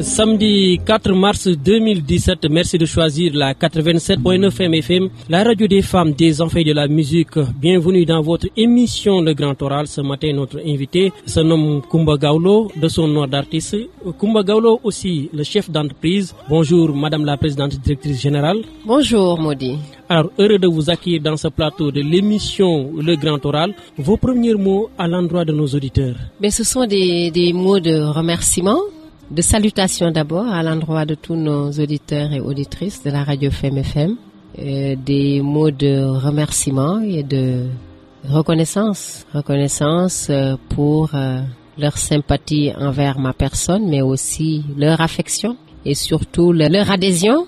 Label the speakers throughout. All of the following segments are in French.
Speaker 1: Samedi 4 mars 2017, merci de choisir la 87.9 MFM, la radio des femmes, des enfants et de la musique. Bienvenue dans votre émission Le Grand Oral. Ce matin, notre invité se nomme Kumba Gawlo, de son nom d'artiste. Kumba Gawlo aussi, le chef d'entreprise. Bonjour Madame la Présidente Directrice Générale.
Speaker 2: Bonjour Maudit.
Speaker 1: Alors, heureux de vous accueillir dans ce plateau de l'émission Le Grand Oral. Vos premiers mots à l'endroit de nos auditeurs?
Speaker 2: Mais ce sont des mots de remerciement. De salutations d'abord à l'endroit de tous nos auditeurs et auditrices de la radio FM, des mots de remerciement et de reconnaissance pour leur sympathie envers ma personne, mais aussi leur affection et surtout leur adhésion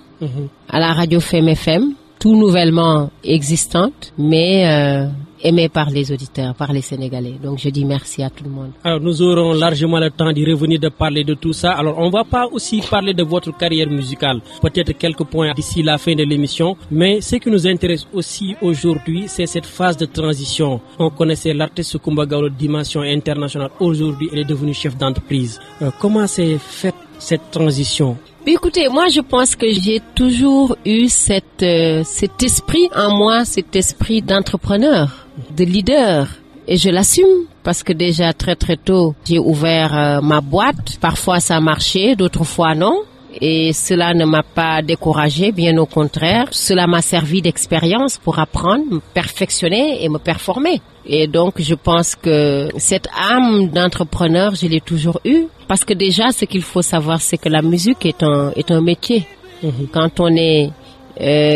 Speaker 2: à la radio FM, tout nouvellement existante, mais aimé par les auditeurs, par les Sénégalais. Donc je dis merci à tout le monde.
Speaker 1: Alors nous aurons largement le temps d'y revenir, de parler de tout ça. Alors on va pas aussi parler de votre carrière musicale, peut-être quelques points d'ici la fin de l'émission, mais ce qui nous intéresse aussi aujourd'hui, c'est cette phase de transition. On connaissait l'artiste Kumba Gawlo de dimension internationale. Aujourd'hui, elle est devenue chef d'entreprise. Comment s'est faite cette transition?
Speaker 2: Écoutez, moi je pense que j'ai toujours eu cet esprit en moi, cet esprit d'entrepreneur, de leader, et je l'assume parce que déjà très très tôt j'ai ouvert ma boîte. Parfois ça a marché, d'autres fois non. Et cela ne m'a pas découragé, bien au contraire. Cela m'a servi d'expérience pour apprendre, me perfectionner et me performer. Et donc, je pense que cette âme d'entrepreneur, je l'ai toujours eue. Parce que déjà, ce qu'il faut savoir, c'est que la musique est un métier. Quand on est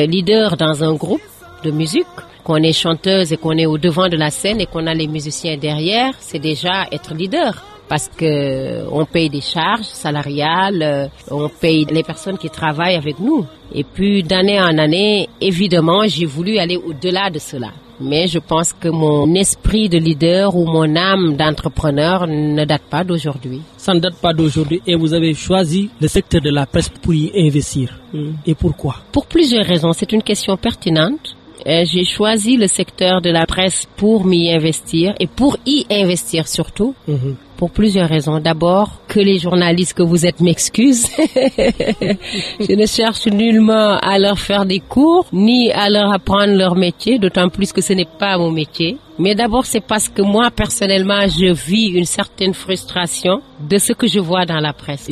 Speaker 2: leader dans un groupe de musique, qu'on est chanteuse et qu'on est au devant de la scène et qu'on a les musiciens derrière, c'est déjà être leader. Parce que on paye des charges salariales, on paye les personnes qui travaillent avec nous. Et puis d'année en année, évidemment, j'ai voulu aller au-delà de cela. Mais je pense que mon esprit de leader ou mon âme d'entrepreneur ne date pas d'aujourd'hui.
Speaker 1: Ça ne date pas d'aujourd'hui et vous avez choisi le secteur de la presse pour y investir. Et pourquoi?
Speaker 2: Pour plusieurs raisons. C'est une question pertinente. J'ai choisi le secteur de la presse pour m'y investir et pour y investir surtout. Pour plusieurs raisons. D'abord, que les journalistes que vous êtes m'excusent. Je ne cherche nullement à leur faire des cours, ni à leur apprendre leur métier, d'autant plus que ce n'est pas mon métier. Mais d'abord, c'est parce que moi, personnellement, je vis une certaine frustration de ce que je vois dans la presse.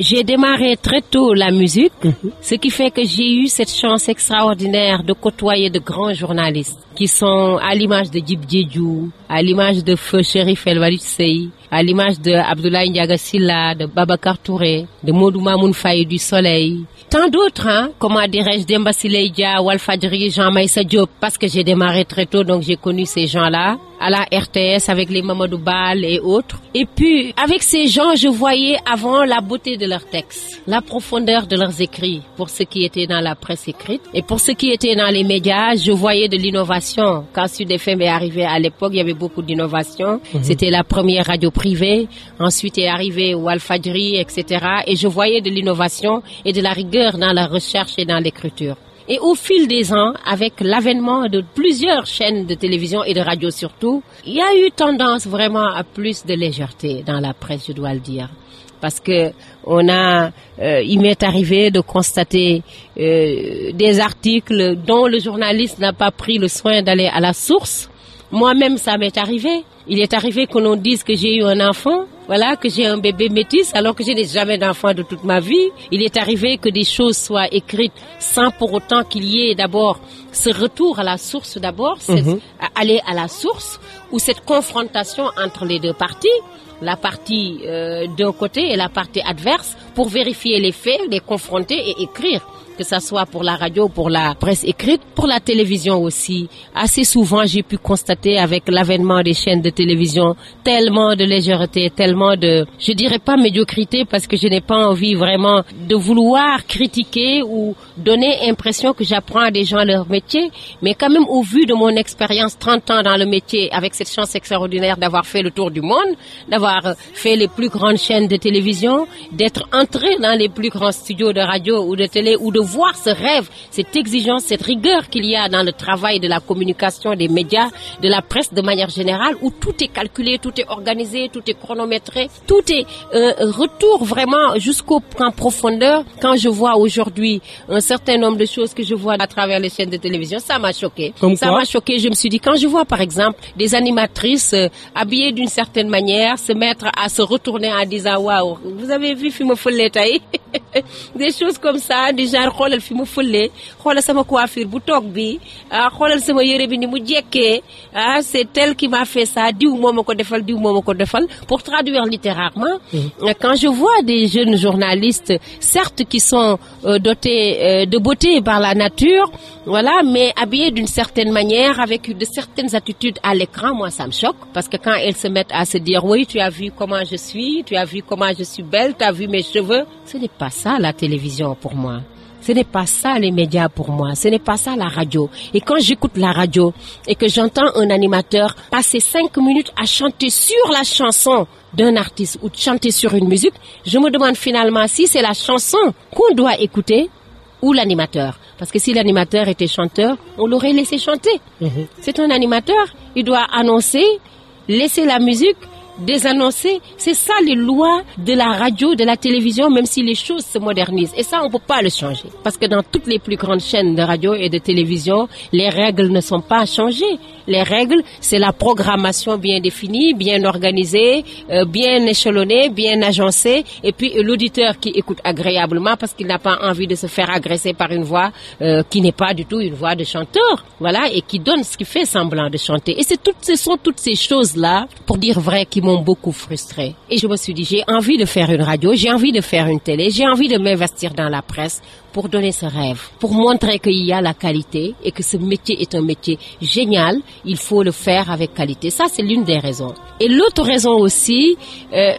Speaker 2: J'ai démarré très tôt la musique, ce qui fait que j'ai eu cette chance extraordinaire de côtoyer de grands journalistes qui sont à l'image de Djib Djedjou, à l'image de Feu Chérif El Walid Sey, à l'image de Abdoulaye Ndiaga Sylla, de Babacar Touré, de Modou Mamoun Faye du Soleil. Tant d'autres, comment dirais-je, Demba Siley Dia, Walfadjri, Jean Maïssa Diop, parce que j'ai démarré très tôt, donc j'ai connu ces gens-là, à la RTS avec les Mamadou Bal et autres. Et puis, avec ces gens, je voyais avant la beauté de leurs textes, la profondeur de leurs écrits, pour ce qui était dans la presse écrite. Et pour ce qui était dans les médias, je voyais de l'innovation. Quand Sud FM est arrivé à l'époque, il y avait beaucoup d'innovation. C'était la première radio privée. Ensuite est arrivé Walfadjri, etc. Et je voyais de l'innovation et de la rigueur dans la recherche et dans l'écriture. Et au fil des ans, avec l'avènement de plusieurs chaînes de télévision et de radio surtout, il y a eu tendance vraiment à plus de légèreté dans la presse, je dois le dire. Parce que il m'est arrivé de constater des articles dont le journaliste n'a pas pris le soin d'aller à la source. Moi-même, ça m'est arrivé. Il est arrivé que l'on dise que j'ai eu un enfant, voilà, que j'ai un bébé métis, alors que je n'ai jamais d'enfant de toute ma vie. Il est arrivé que des choses soient écrites sans pour autant qu'il y ait d'abord ce retour à la source d'abord, aller à la source, ou cette confrontation entre les deux parties, la partie d'un côté et la partie adverse, pour vérifier les faits, les confronter et écrire. Que ça soit pour la radio, pour la presse écrite, pour la télévision aussi. Assez souvent, j'ai pu constater avec l'avènement des chaînes de télévision tellement de légèreté, tellement de, je dirais pas médiocrité parce que je n'ai pas envie vraiment de vouloir critiquer ou donner impression que j'apprends à des gens leur métier, mais quand même au vu de mon expérience 30 ans dans le métier avec cette chance extraordinaire d'avoir fait le tour du monde, d'avoir d'avoir fait les plus grandes chaînes de télévision, d'être entré dans les plus grands studios de radio ou de télé, ou de voir ce rêve, cette exigence, cette rigueur qu'il y a dans le travail de la communication, des médias, de la presse de manière générale, où tout est calculé, tout est organisé, tout est chronométré, tout est retour vraiment en profondeur. Quand je vois aujourd'hui un certain nombre de choses que je vois à travers les chaînes de télévision, ça m'a choqué. Ça m'a choqué. Je me suis dit, quand je vois par exemple des animatrices habillées d'une certaine manière se mettre à se retourner en disant waouh, vous avez vu Fimo Follé tay des choses comme ça, du genre xoolal Fimo Follé, xoolal sama coiffure bu toog bi, xoolal sama yére bi ni mu jekkee, c'est elle qui m'a fait ça, diw moo ma ko defal, diw moo ma ko defal. Pour traduire littéralement, quand je vois des jeunes journalistes, certes qui sont dotés de beauté par la nature, voilà, mais habillés d'une certaine manière, avec de certaines attitudes à l'écran, moi ça me choque, parce que quand elles se mettent à se dire oui, tu as vu comment je suis, tu as vu comment je suis belle, tu as vu mes cheveux, ce n'est pas ça la télévision pour moi. Ce n'est pas ça les médias pour moi, ce n'est pas ça la radio. Et quand j'écoute la radio et que j'entends un animateur passer 5 minutes à chanter sur la chanson d'un artiste ou chanter sur une musique, je me demande finalement si c'est la chanson qu'on doit écouter ou l'animateur. Parce que si l'animateur était chanteur, on l'aurait laissé chanter. C'est un animateur, il doit annoncer, laisser la musique, désannoncer. C'est ça les lois de la radio, de la télévision, même si les choses se modernisent. Et ça, on ne peut pas le changer. Parce que dans toutes les plus grandes chaînes de radio et de télévision, les règles ne sont pas changées. Les règles, c'est la programmation bien définie, bien organisée, bien échelonnée, bien agencée. Et puis l'auditeur qui écoute agréablement parce qu'il n'a pas envie de se faire agresser par une voix qui n'est pas du tout une voix de chanteur. Voilà, et qui donne ce qui fait semblant de chanter. Et ce sont toutes ces choses-là, pour dire vrai, qui m'ont beaucoup frustrée. Et je me suis dit, j'ai envie de faire une radio, j'ai envie de faire une télé, j'ai envie de m'investir dans la presse pour donner ce rêve, pour montrer qu'il y a la qualité et que ce métier est un métier génial. Il faut le faire avec qualité. Ça, c'est l'une des raisons. Et l'autre raison aussi,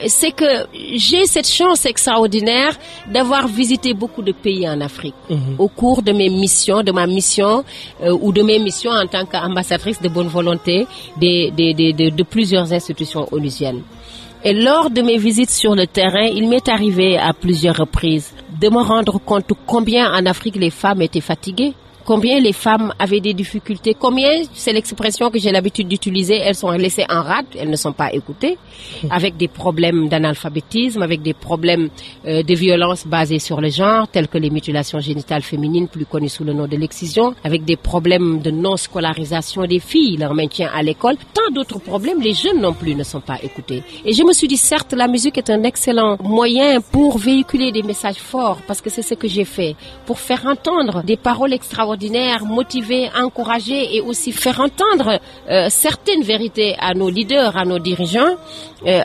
Speaker 2: c'est que j'ai cette chance extraordinaire d'avoir visité beaucoup de pays en Afrique au cours de mes missions, de ma mission ou de mes missions en tant qu'ambassadrice de bonne volonté de plusieurs institutions onusiennes. Et lors de mes visites sur le terrain, il m'est arrivé à plusieurs reprises de me rendre compte combien en Afrique les femmes étaient fatiguées, combien les femmes avaient des difficultés, combien, c'est l'expression que j'ai l'habitude d'utiliser, elles sont laissées en rade, elles ne sont pas écoutées, avec des problèmes d'analphabétisme, avec des problèmes de violence basées sur le genre, tels que les mutilations génitales féminines, plus connues sous le nom de l'excision, avec des problèmes de non-scolarisation des filles, leur maintien à l'école, tant d'autres problèmes, les jeunes non plus ne sont pas écoutés. Et je me suis dit, certes, la musique est un excellent moyen pour véhiculer des messages forts, parce que c'est ce que j'ai fait, pour faire entendre des paroles extraordinaires, motiver, encourager et aussi faire entendre certaines vérités à nos leaders, à nos dirigeants,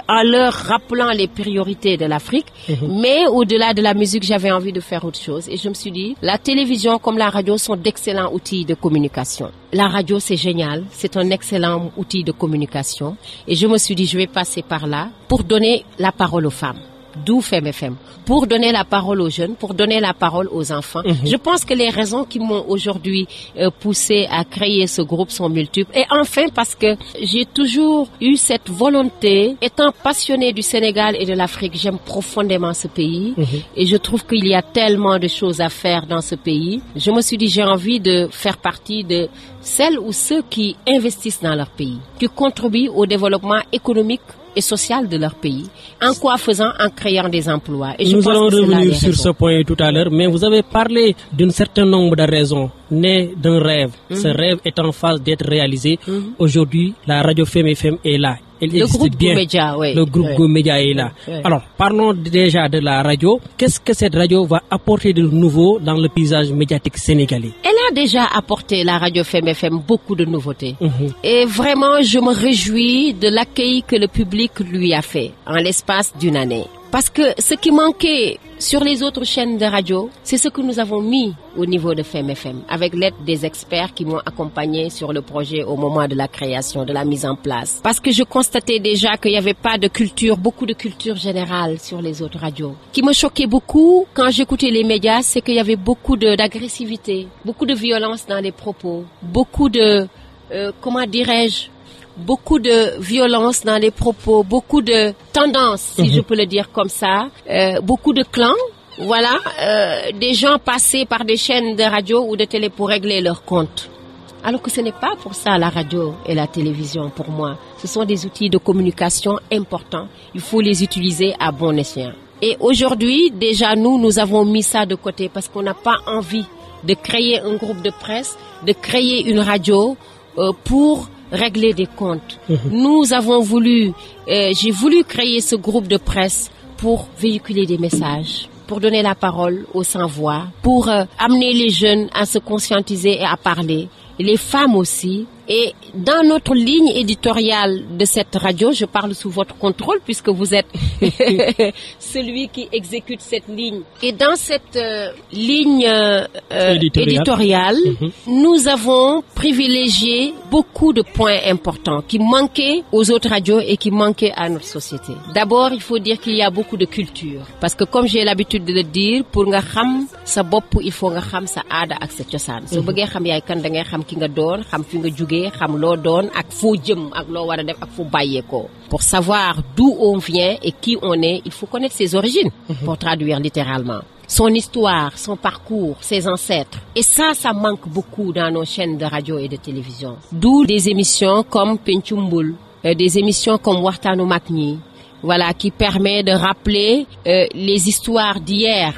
Speaker 2: en leur rappelant les priorités de l'Afrique. Mais au-delà de la musique, j'avais envie de faire autre chose. Et je me suis dit, la télévision comme la radio sont d'excellents outils de communication. La radio, c'est génial, c'est un excellent outil de communication. Et je me suis dit, je vais passer par là pour donner la parole aux femmes. D'où Femme FM, pour donner la parole aux jeunes, pour donner la parole aux enfants. Je pense que les raisons qui m'ont aujourd'hui poussé à créer ce groupe sont multiples. Et enfin, parce que j'ai toujours eu cette volonté, étant passionnée du Sénégal et de l'Afrique, j'aime profondément ce pays. Et je trouve qu'il y a tellement de choses à faire dans ce pays. Je me suis dit, j'ai envie de faire partie de celles ou ceux qui investissent dans leur pays, qui contribuent au développement économique et social de leur pays. En quoi faisant? En créant des emplois. Et
Speaker 1: nous allons revenir sur ce point tout à l'heure, mais vous avez parlé d'un certain nombre de raisons nées d'un rêve. Ce rêve est en phase d'être réalisé. Aujourd'hui, la radio Femme FM est là. Elle
Speaker 2: le groupe
Speaker 1: bien.
Speaker 2: Média, oui.
Speaker 1: Le groupe Média est là. Alors, parlons déjà de la radio. Qu'est-ce que cette radio va apporter de nouveau dans le paysage médiatique sénégalais?
Speaker 2: Elle a déjà apporté, la radio Femme FM, beaucoup de nouveautés. Et vraiment, je me réjouis de l'accueil que le public lui a fait en l'espace d'une année. Parce que ce qui manquait sur les autres chaînes de radio, c'est ce que nous avons mis au niveau de Femme FM, avec l'aide des experts qui m'ont accompagné sur le projet au moment de la création, de la mise en place. Parce que je constatais déjà qu'il n'y avait pas de culture, beaucoup de culture générale sur les autres radios. Ce qui me choquait beaucoup quand j'écoutais les médias, c'est qu'il y avait beaucoup d'agressivité, beaucoup de violence dans les propos, beaucoup de, comment dirais-je, beaucoup de violence dans les propos, beaucoup de tendances, si je peux le dire comme ça, beaucoup de clans. Voilà, des gens passés par des chaînes de radio ou de télé pour régler leurs comptes. Alors que ce n'est pas pour ça la radio et la télévision pour moi. Ce sont des outils de communication importants. Il faut les utiliser à bon escient. Et aujourd'hui, déjà nous avons mis ça de côté parce qu'on n'a pas envie de créer un groupe de presse, de créer une radio pour régler des comptes. Nous avons voulu, j'ai voulu créer ce groupe de presse pour véhiculer des messages, pour donner la parole aux sans-voix, pour amener les jeunes à se conscientiser et à parler, les femmes aussi. Et dans notre ligne éditoriale de cette radio, je parle sous votre contrôle puisque vous êtes celui qui exécute cette ligne. Et dans cette ligne éditoriale, nous avons privilégié beaucoup de points importants qui manquaient aux autres radios et qui manquaient à notre société. D'abord, il faut dire qu'il y a beaucoup de culture. Parce que comme j'ai l'habitude de le dire, pour nga xam sa bop, il faut nga xam sa aada ak sa cosaan. So bëggee xam yaay kan da ngay xam ki nga doon, xam fi nga jugee, xam loo doon ak foo jëm ak loo war a def ak foo bàyyeekoo. Pour savoir d'où on vient et qui on est, il faut connaître ses origines, pour traduire littéralement. Son histoire, son parcours, ses ancêtres. Et ça manque beaucoup dans nos chaînes de radio et de télévision. D'où des émissions comme Pencum Bul, des émissions comme Waxtaanu Mag Ñi, voilà, qui permet de rappeler les histoires d'hier,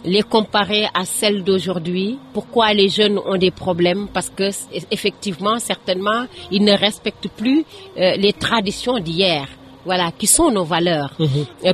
Speaker 2: les comparer à celles d'aujourd'hui. Pourquoi les jeunes ont des problèmes? Parce que effectivement, certainement, ils ne respectent plus les traditions d'hier. Voilà, qui sont nos valeurs.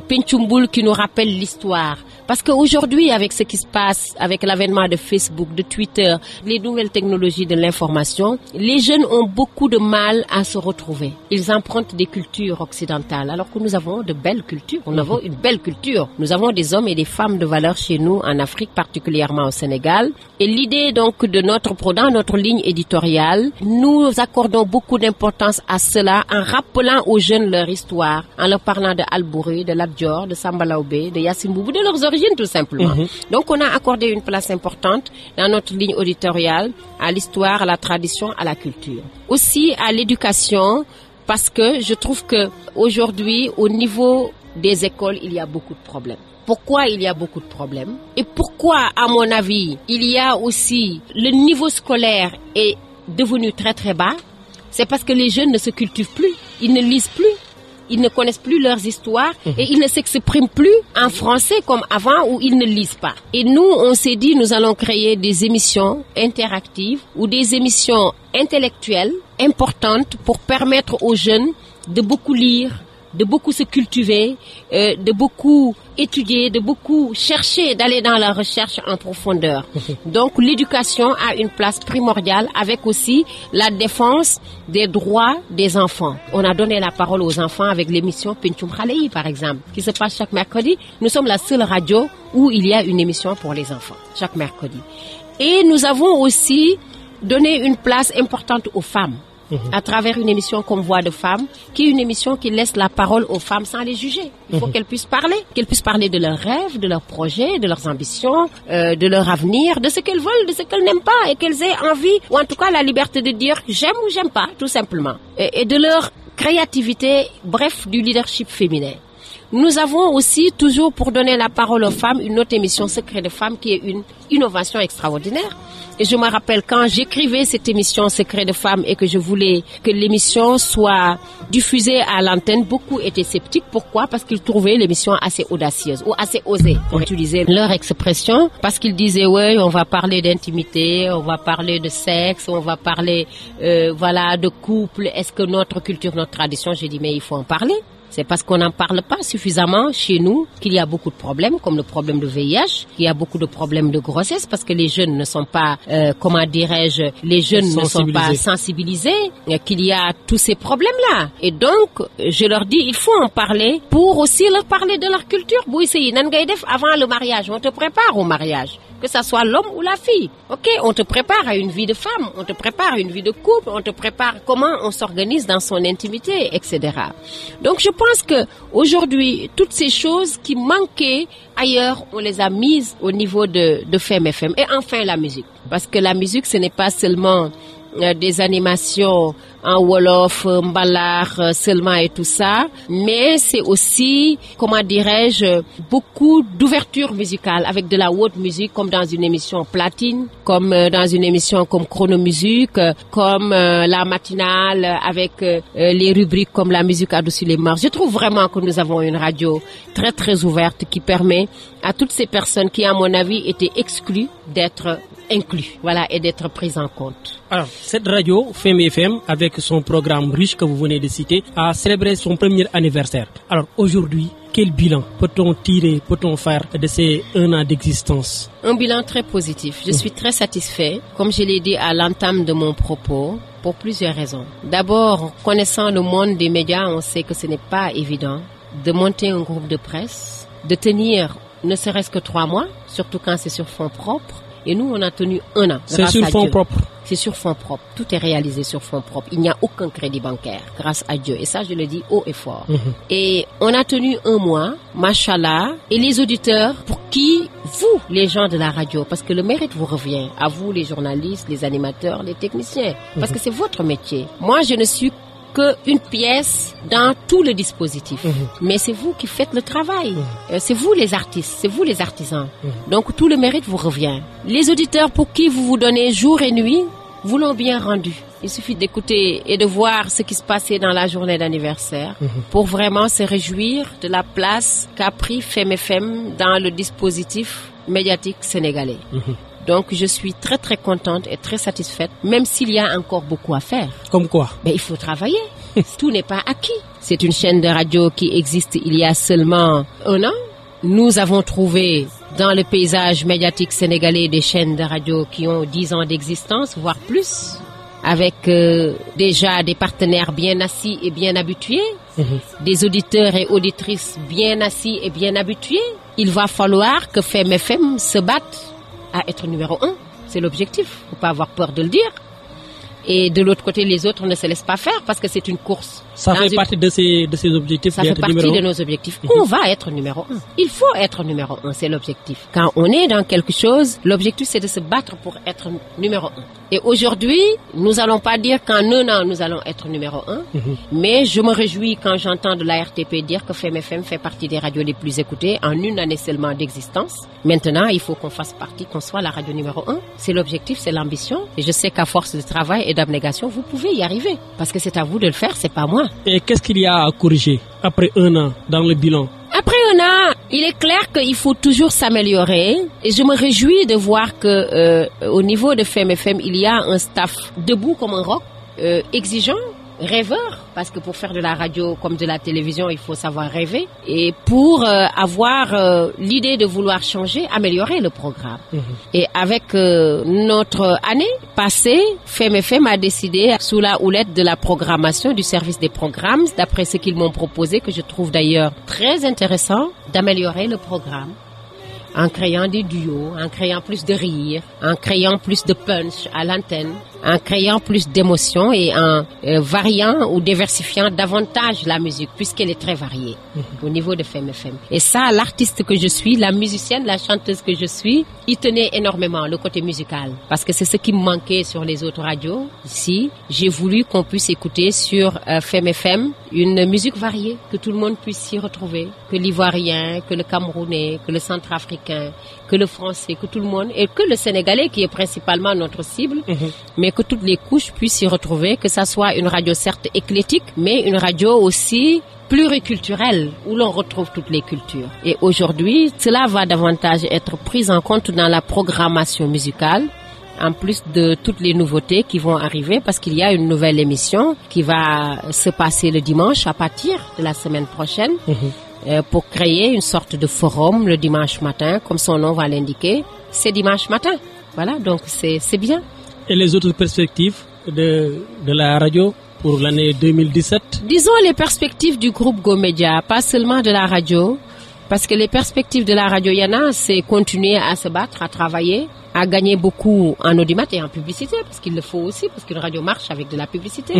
Speaker 2: Pencum Bul qui nous rappelle l'histoire. Parce qu'aujourd'hui, avec ce qui se passe, avec l'avènement de Facebook, de Twitter, les nouvelles technologies de l'information, les jeunes ont beaucoup de mal à se retrouver. Ils empruntent des cultures occidentales, alors que nous avons de belles cultures. Nous avons une belle culture. Nous avons des hommes et des femmes de valeur chez nous, en Afrique, particulièrement au Sénégal. Et l'idée, donc, dans notre ligne éditoriale, nous accordons beaucoup d'importance à cela en rappelant aux jeunes leur histoire, en leur parlant de Albouri, de Lat Dior, de Samba Laobé, de Yacine Boubou, de leurs origines tout simplement. Donc on a accordé une place importante dans notre ligne éditoriale à l'histoire, à la tradition, à la culture. Aussi à l'éducation, parce que je trouve que aujourd'hui, au niveau des écoles, il y a beaucoup de problèmes. Pourquoi il y a beaucoup de problèmes? Et pourquoi, à mon avis, il y a aussi le niveau scolaire est devenu très très bas? C'est parce que les jeunes ne se cultivent plus, ils ne lisent plus. Ils ne connaissent plus leurs histoires et ils ne s'expriment plus en français comme avant où ils ne lisent pas. Et nous, on s'est dit, nous allons créer des émissions interactives ou des émissions intellectuelles importantes pour permettre aux jeunes de beaucoup lire, de beaucoup se cultiver, de beaucoup étudier, de beaucoup chercher, d'aller dans la recherche en profondeur. Donc l'éducation a une place primordiale avec aussi la défense des droits des enfants. On a donné la parole aux enfants avec l'émission Pencum Xalé Yi par exemple, qui se passe chaque mercredi. Nous sommes la seule radio où il y a une émission pour les enfants, chaque mercredi. Et nous avons aussi donné une place importante aux femmes. À travers une émission comme Voix de Femmes, qui est une émission qui laisse la parole aux femmes sans les juger. Il faut qu'elles puissent parler de leurs rêves, de leurs projets, de leurs ambitions, de leur avenir, de ce qu'elles veulent, de ce qu'elles n'aiment pas, et qu'elles aient envie, ou en tout cas la liberté de dire j'aime ou j'aime pas, tout simplement. Et de leur créativité, bref, du leadership féminin. Nous avons aussi, toujours pour donner la parole aux femmes, une autre émission Secret de Femmes qui est une innovation extraordinaire. Et je me rappelle quand j'écrivais cette émission Secret de Femmes et que je voulais que l'émission soit diffusée à l'antenne, beaucoup étaient sceptiques. Pourquoi? Parce qu'ils trouvaient l'émission assez audacieuse ou assez osée, pour utiliser leur expression. Parce qu'ils disaient, ouais, on va parler d'intimité, on va parler de sexe, on va parler, de couple. Est-ce que notre culture, notre tradition, j'ai dit, mais il faut en parler. C'est parce qu'on n'en parle pas suffisamment chez nous qu'il y a beaucoup de problèmes, comme le problème de VIH, qu'il y a beaucoup de problèmes de grossesse, parce que les jeunes ne sont pas, les jeunes ne sont pas sensibilisés, qu'il y a tous ces problèmes-là. Et donc, je leur dis, il faut en parler pour aussi leur parler de leur culture. Avant le mariage, on te prépare au mariage. Que ça soit l'homme ou la fille. Ok, on te prépare à une vie de femme, on te prépare à une vie de couple, on te prépare comment on s'organise dans son intimité, etc. Donc je pense que aujourd'hui, toutes ces choses qui manquaient ailleurs, on les a mises au niveau de Femme FM. Et enfin la musique. Parce que la musique, ce n'est pas seulement des animations en Wolof, Mbalar seulement et tout ça, mais c'est aussi, comment dirais-je, beaucoup d'ouverture musicale avec de la haute musique, comme dans une émission Platine, comme dans une émission comme Chronomusique, comme la matinale avec les rubriques comme la musique adoucie les mœurs. Je trouve vraiment que nous avons une radio très très ouverte qui permet à toutes ces personnes qui, à mon avis, étaient exclues d'être inclus, voilà, et d'être pris en compte.
Speaker 1: Alors, cette radio, Femme FM, avec son programme riche que vous venez de citer, a célébré son premier anniversaire. Alors, aujourd'hui, quel bilan peut-on tirer, peut-on faire de ces 1 an d'existence?
Speaker 2: Un bilan très positif. Je suis très satisfait, comme je l'ai dit à l'entame de mon propos, pour plusieurs raisons. D'abord, connaissant le monde des médias, on sait que ce n'est pas évident de monter un groupe de presse, de tenir ne serait-ce que 3 mois, surtout quand c'est sur fonds propres. Et nous, on a tenu 1 an.
Speaker 1: C'est sur fonds propres.
Speaker 2: C'est sur fonds propres. Tout est réalisé sur fonds propres. Il n'y a aucun crédit bancaire, grâce à Dieu. Et ça, je le dis haut et fort. Et on a tenu 1 mois, machallah. Et les auditeurs, pour qui, vous, les gens de la radio, parce que le mérite vous revient, à vous, les journalistes, les animateurs, les techniciens, parce que c'est votre métier. Moi, je ne suis qu'une pièce dans tout le dispositif. Mais c'est vous qui faites le travail. C'est vous les artistes, c'est vous les artisans. Donc tout le mérite vous revient. Les auditeurs pour qui vous vous donnez jour et nuit, vous l'ont bien rendu. Il suffit d'écouter et de voir ce qui se passait dans la journée d'anniversaire pour vraiment se réjouir de la place qu'a pris Femme FM dans le dispositif médiatique sénégalais. Donc, je suis très très contente et très satisfaite, même s'il y a encore beaucoup à faire.
Speaker 1: Comme quoi?
Speaker 2: Mais il faut travailler. Tout n'est pas acquis. C'est une chaîne de radio qui existe il y a seulement 1 an. Nous avons trouvé dans le paysage médiatique sénégalais des chaînes de radio qui ont 10 ans d'existence, voire plus, avec déjà des partenaires bien assis et bien habitués, des auditeurs et auditrices bien assis et bien habitués. Il va falloir que Femme FM se batte à être numéro 1, c'est l'objectif. Faut pas avoir peur de le dire. Et de l'autre côté, les autres ne se laissent pas faire parce que c'est une course.
Speaker 1: Ça fait partie de ces objectifs.
Speaker 2: Ça fait partie de nos objectifs. On va être numéro 1. Il faut être numéro 1, c'est l'objectif. Quand on est dans quelque chose, l'objectif c'est de se battre pour être numéro 1. Et aujourd'hui, nous allons pas dire qu'en 1 an, nous allons être numéro 1. Mais je me réjouis quand j'entends de la RTP dire que Femme FM fait partie des radios les plus écoutées en 1 année seulement d'existence. Maintenant, il faut qu'on fasse partie, qu'on soit la radio numéro 1. C'est l'objectif, c'est l'ambition. Et je sais qu'à force de travail et d'abnégation, vous pouvez y arriver. Parce que c'est à vous de le faire, c'est pas moi.
Speaker 1: Et qu'est-ce qu'il y a à corriger après 1 an dans le bilan?
Speaker 2: Après 1 an, il est clair qu'il faut toujours s'améliorer. Et je me réjouis de voir que au niveau de Femme FM, il y a un staff debout comme un roc, exigeant, rêveur, parce que pour faire de la radio comme de la télévision, il faut savoir rêver. Et pour avoir l'idée de vouloir changer, améliorer le programme. Et avec notre année passée, Femme FM a décidé, sous la houlette de la programmation, du service des programmes, d'après ce qu'ils m'ont proposé, que je trouve d'ailleurs très intéressant, d'améliorer le programme. En créant des duos, en créant plus de rire, en créant plus de punch à l'antenne, en créant plus d'émotions et en variant ou diversifiant davantage la musique, puisqu'elle est très variée au niveau de Femme FM. Et ça, l'artiste que je suis, la musicienne, la chanteuse que je suis, y tenait énormément, le côté musical. Parce que c'est ce qui me manquait sur les autres radios. Ici, j'ai voulu qu'on puisse écouter sur Femme FM une musique variée, que tout le monde puisse s'y retrouver, que l'Ivoirien, que le Camerounais, que le Centrafricain, que le Français, que tout le monde, et que le Sénégalais qui est principalement notre cible, mais que toutes les couches puissent s'y retrouver, que ça soit une radio certes éclectique, mais une radio aussi pluriculturelle, où l'on retrouve toutes les cultures. Et aujourd'hui, cela va davantage être pris en compte dans la programmation musicale, en plus de toutes les nouveautés qui vont arriver, parce qu'il y a une nouvelle émission qui va se passer le dimanche à partir de la semaine prochaine, pour créer une sorte de forum le dimanche matin, comme son nom va l'indiquer. C'est dimanche matin. Voilà, donc c'est bien.
Speaker 1: Et les autres perspectives de la radio pour l'année 2017?
Speaker 2: Disons les perspectives du groupe Go Média, pas seulement de la radio, parce que les perspectives de la radio, il y en a, c'est continuer à se battre, à travailler, à gagner beaucoup en audimat et en publicité, parce qu'il le faut aussi, parce qu'une radio marche avec de la publicité.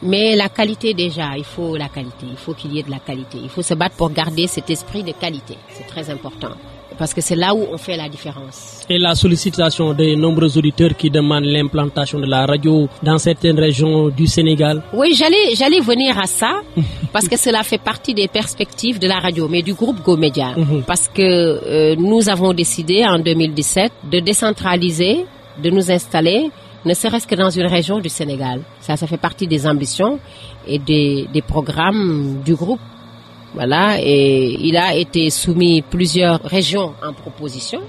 Speaker 2: Mais la qualité déjà, il faut la qualité, il faut qu'il y ait de la qualité. Il faut se battre pour garder cet esprit de qualité, c'est très important. parce que c'est là où on fait la différence.
Speaker 1: Et la sollicitation des nombreux auditeurs qui demandent l'implantation de la radio dans certaines régions du Sénégal.
Speaker 2: Oui, j'allais venir à ça parce que cela fait partie des perspectives de la radio, mais du groupe Go Média. Parce que nous avons décidé en 2017 de décentraliser, de nous installer, ne serait-ce que dans une région du Sénégal. Ça fait partie des ambitions et des programmes du groupe. Voilà, et il a été soumis plusieurs régions en proposition.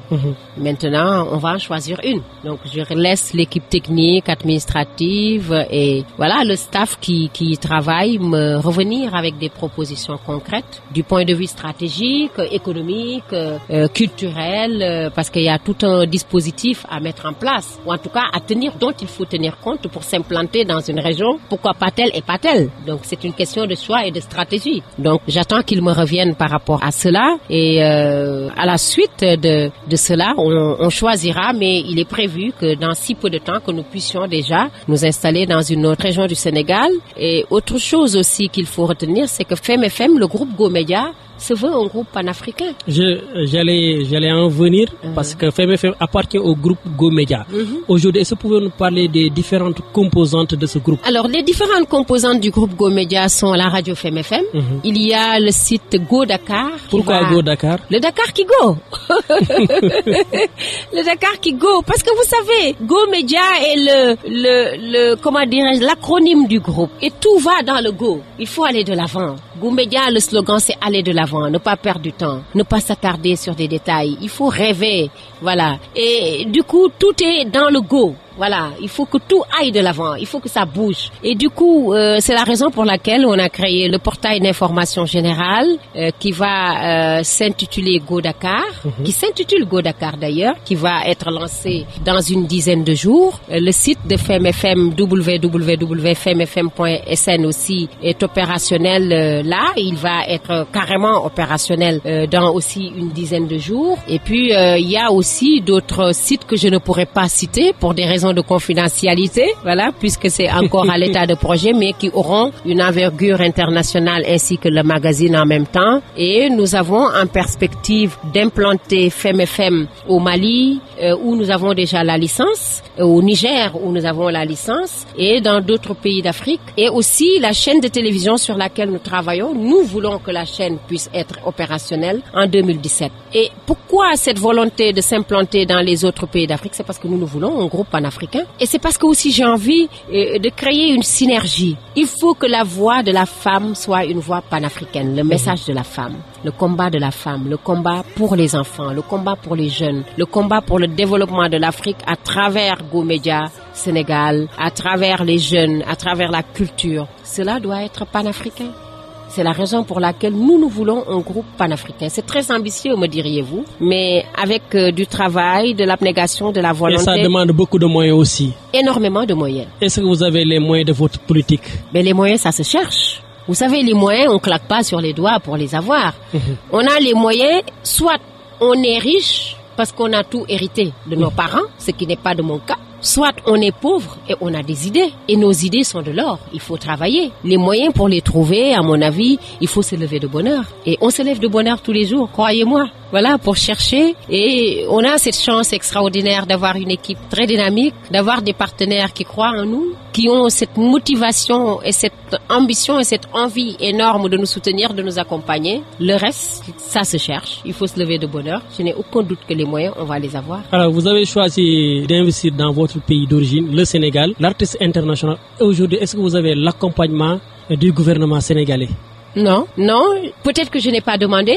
Speaker 2: Maintenant, on va en choisir une. Donc, je laisse l'équipe technique, administrative et voilà, le staff qui travaille me revenir avec des propositions concrètes du point de vue stratégique, économique, culturel, parce qu'il y a tout un dispositif à mettre en place, ou en tout cas dont il faut tenir compte pour s'implanter dans une région. Pourquoi pas telle et pas telle? Donc, c'est une question de choix et de stratégie. Donc, j'attends qu'ils me reviennent par rapport à cela et à la suite de cela, on choisira, mais il est prévu que dans si peu de temps que nous puissions déjà nous installer dans une autre région du Sénégal. Et autre chose aussi qu'il faut retenir, c'est que Femme FM, le groupe Go Média, se veut un groupe panafricain.
Speaker 1: J'allais en venir parce que Femme FM appartient au groupe Go Média. Aujourd'hui, est-ce que vous pouvez nous parler des différentes composantes de ce groupe? Alors,
Speaker 2: les différentes composantes du groupe Go Média sont la radio Femme FM. Il y a le site Go Dakar.
Speaker 1: Pourquoi Go Dakar?
Speaker 2: Le Dakar qui go. Le Dakar qui go. Parce que vous savez, Go Média est comment dirais-je, l'acronyme du groupe. Et tout va dans le Go. Il faut aller de l'avant. Go Média, le slogan, c'est aller de l'avant, ne pas perdre du temps, ne pas s'attarder sur des détails. Il faut rêver, voilà. Et du coup, tout est dans le Go. Voilà, il faut que tout aille de l'avant, il faut que ça bouge. Et du coup, c'est la raison pour laquelle on a créé le portail d'information générale qui va s'intituler Go Dakar, qui s'intitule Go Dakar d'ailleurs, qui va être lancé dans une dizaine de jours. Le site de Femme FM, www.femmefm.sn aussi est opérationnel là. Il va être carrément opérationnel dans aussi une dizaine de jours. Et puis, il y a aussi d'autres sites que je ne pourrais pas citer pour des raisons de confidentialité, voilà, puisque c'est encore à l'état de projet, mais qui auront une envergure internationale ainsi que le magazine en même temps. Et nous avons en perspective d'implanter Femme FM au Mali, où nous avons déjà la licence, au Niger, où nous avons la licence, et dans d'autres pays d'Afrique. Et aussi la chaîne de télévision sur laquelle nous travaillons, nous voulons que la chaîne puisse être opérationnelle en 2017. Et pourquoi cette volonté de s'implanter dans les autres pays d'Afrique? C'est parce que nous voulons un groupe panafricain. Et c'est parce que aussi j'ai envie de créer une synergie. Il faut que la voix de la femme soit une voix panafricaine, le message de la femme, le combat de la femme, le combat pour les enfants, le combat pour les jeunes, le combat pour le développement de l'Afrique à travers Go Média Sénégal, à travers les jeunes, à travers la culture. Cela doit être panafricain. C'est la raison pour laquelle nous voulons un groupe panafricain. C'est très ambitieux, me diriez-vous, mais avec du travail, de l'abnégation, de la volonté.
Speaker 1: Et ça demande beaucoup de moyens aussi.
Speaker 2: Énormément de moyens.
Speaker 1: Est-ce que vous avez les moyens de votre politique?
Speaker 2: Mais les moyens, ça se cherche. Vous savez, les moyens, on claque pas sur les doigts pour les avoir. On a les moyens, soit on est riche parce qu'on a tout hérité de nos parents, ce qui n'est pas de mon cas. Soit on est pauvre et on a des idées. Et nos idées sont de l'or. Il faut travailler. Les moyens pour les trouver, à mon avis, il faut se lever de bonne heure. Et on se lève de bonne heure tous les jours, croyez-moi. Voilà, pour chercher. Et on a cette chance extraordinaire d'avoir une équipe très dynamique, d'avoir des partenaires qui croient en nous, qui ont cette motivation et cette ambition et cette envie énorme de nous soutenir, de nous accompagner. Le reste, ça se cherche. Il faut se lever de bonne heure. Je n'ai aucun doute que les moyens, on va les avoir.
Speaker 1: Alors, vous avez choisi d'investir dans votre pays d'origine, le Sénégal, l'artiste international. Aujourd'hui, est-ce que vous avez l'accompagnement du gouvernement sénégalais?
Speaker 2: Non, peut-être que je n'ai pas demandé,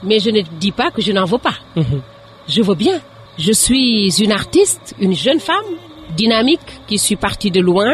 Speaker 2: mais je ne dis pas que je n'en veux pas. Je veux bien. Je suis une artiste, une jeune femme, dynamique, qui suis partie de loin,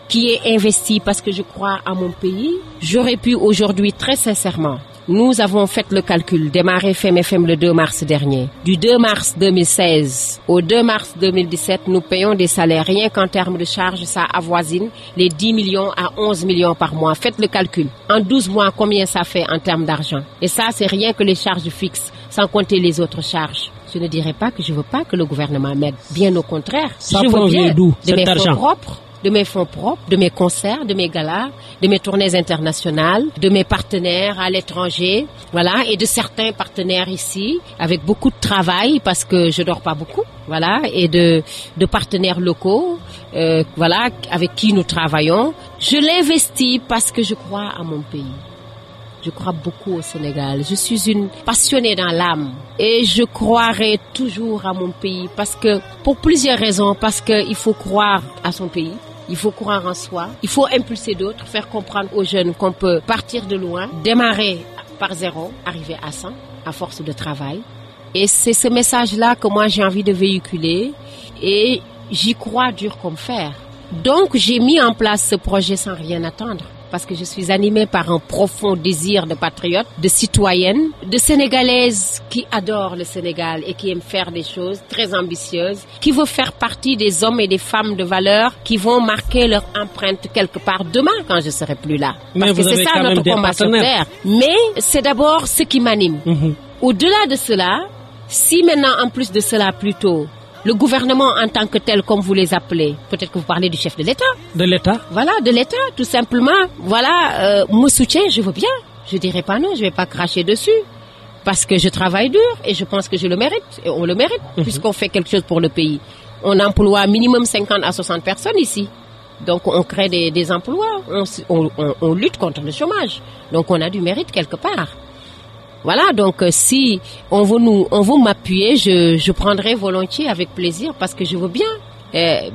Speaker 2: qui est investie parce que je crois à mon pays. J'aurais pu aujourd'hui, très sincèrement, nous avons fait le calcul, démarré Femme FM le 2 mars dernier. Du 2 mars 2016 au 2 mars 2017, nous payons des salaires. Rien qu'en termes de charges, ça avoisine les 10 millions à 11 millions par mois. Faites le calcul. En 12 mois, combien ça fait en termes d'argent? Et ça, c'est rien que les charges fixes, sans compter les autres charges. Je ne dirais pas que je veux pas que le gouvernement m'aide. Bien au contraire.
Speaker 1: Ça
Speaker 2: je veux bien
Speaker 1: d'où,
Speaker 2: de mes fonds propres. de mes fonds propres, de mes concerts, de mes galas, de mes tournées internationales, de mes partenaires à l'étranger, voilà, et de certains partenaires ici, avec beaucoup de travail parce que je dors pas beaucoup, voilà, et de partenaires locaux, voilà, avec qui nous travaillons. Je l'investis parce que je crois à mon pays. Je crois beaucoup au Sénégal. Je suis une passionnée dans l'âme et je croirai toujours à mon pays parce que, pour plusieurs raisons, parce qu'il faut croire à son pays, il faut croire en soi, il faut impulser d'autres, faire comprendre aux jeunes qu'on peut partir de loin, démarrer par 0, arriver à 100 à force de travail. Et c'est ce message-là que moi j'ai envie de véhiculer et j'y crois dur comme fer. Donc j'ai mis en place ce projet sans rien attendre. Parce que je suis animée par un profond désir de patriote, de citoyenne, de sénégalaise qui adore le Sénégal et qui aime faire des choses très ambitieuses, qui veut faire partie des hommes et des femmes de valeur qui vont marquer leur empreinte quelque part demain quand je serai plus là.
Speaker 1: Mais
Speaker 2: parce que c'est ça notre combat sur terre. Mais c'est d'abord ce qui m'anime. Au-delà de cela, si maintenant en plus de cela plutôt, le gouvernement en tant que tel, comme vous les appelez, peut-être que vous parlez du chef de l'État.
Speaker 1: De l'État?
Speaker 2: Voilà, de l'État, tout simplement. Voilà, me soutient, je veux bien. Je dirais pas non, je vais pas cracher dessus. Parce que je travaille dur et je pense que je le mérite. Et on le mérite, puisqu'on fait quelque chose pour le pays. On emploie minimum 50 à 60 personnes ici. Donc on crée des emplois. On lutte contre le chômage. Donc on a du mérite quelque part. Voilà, donc si on veut m'appuyer, je prendrai volontiers avec plaisir parce que je veux bien.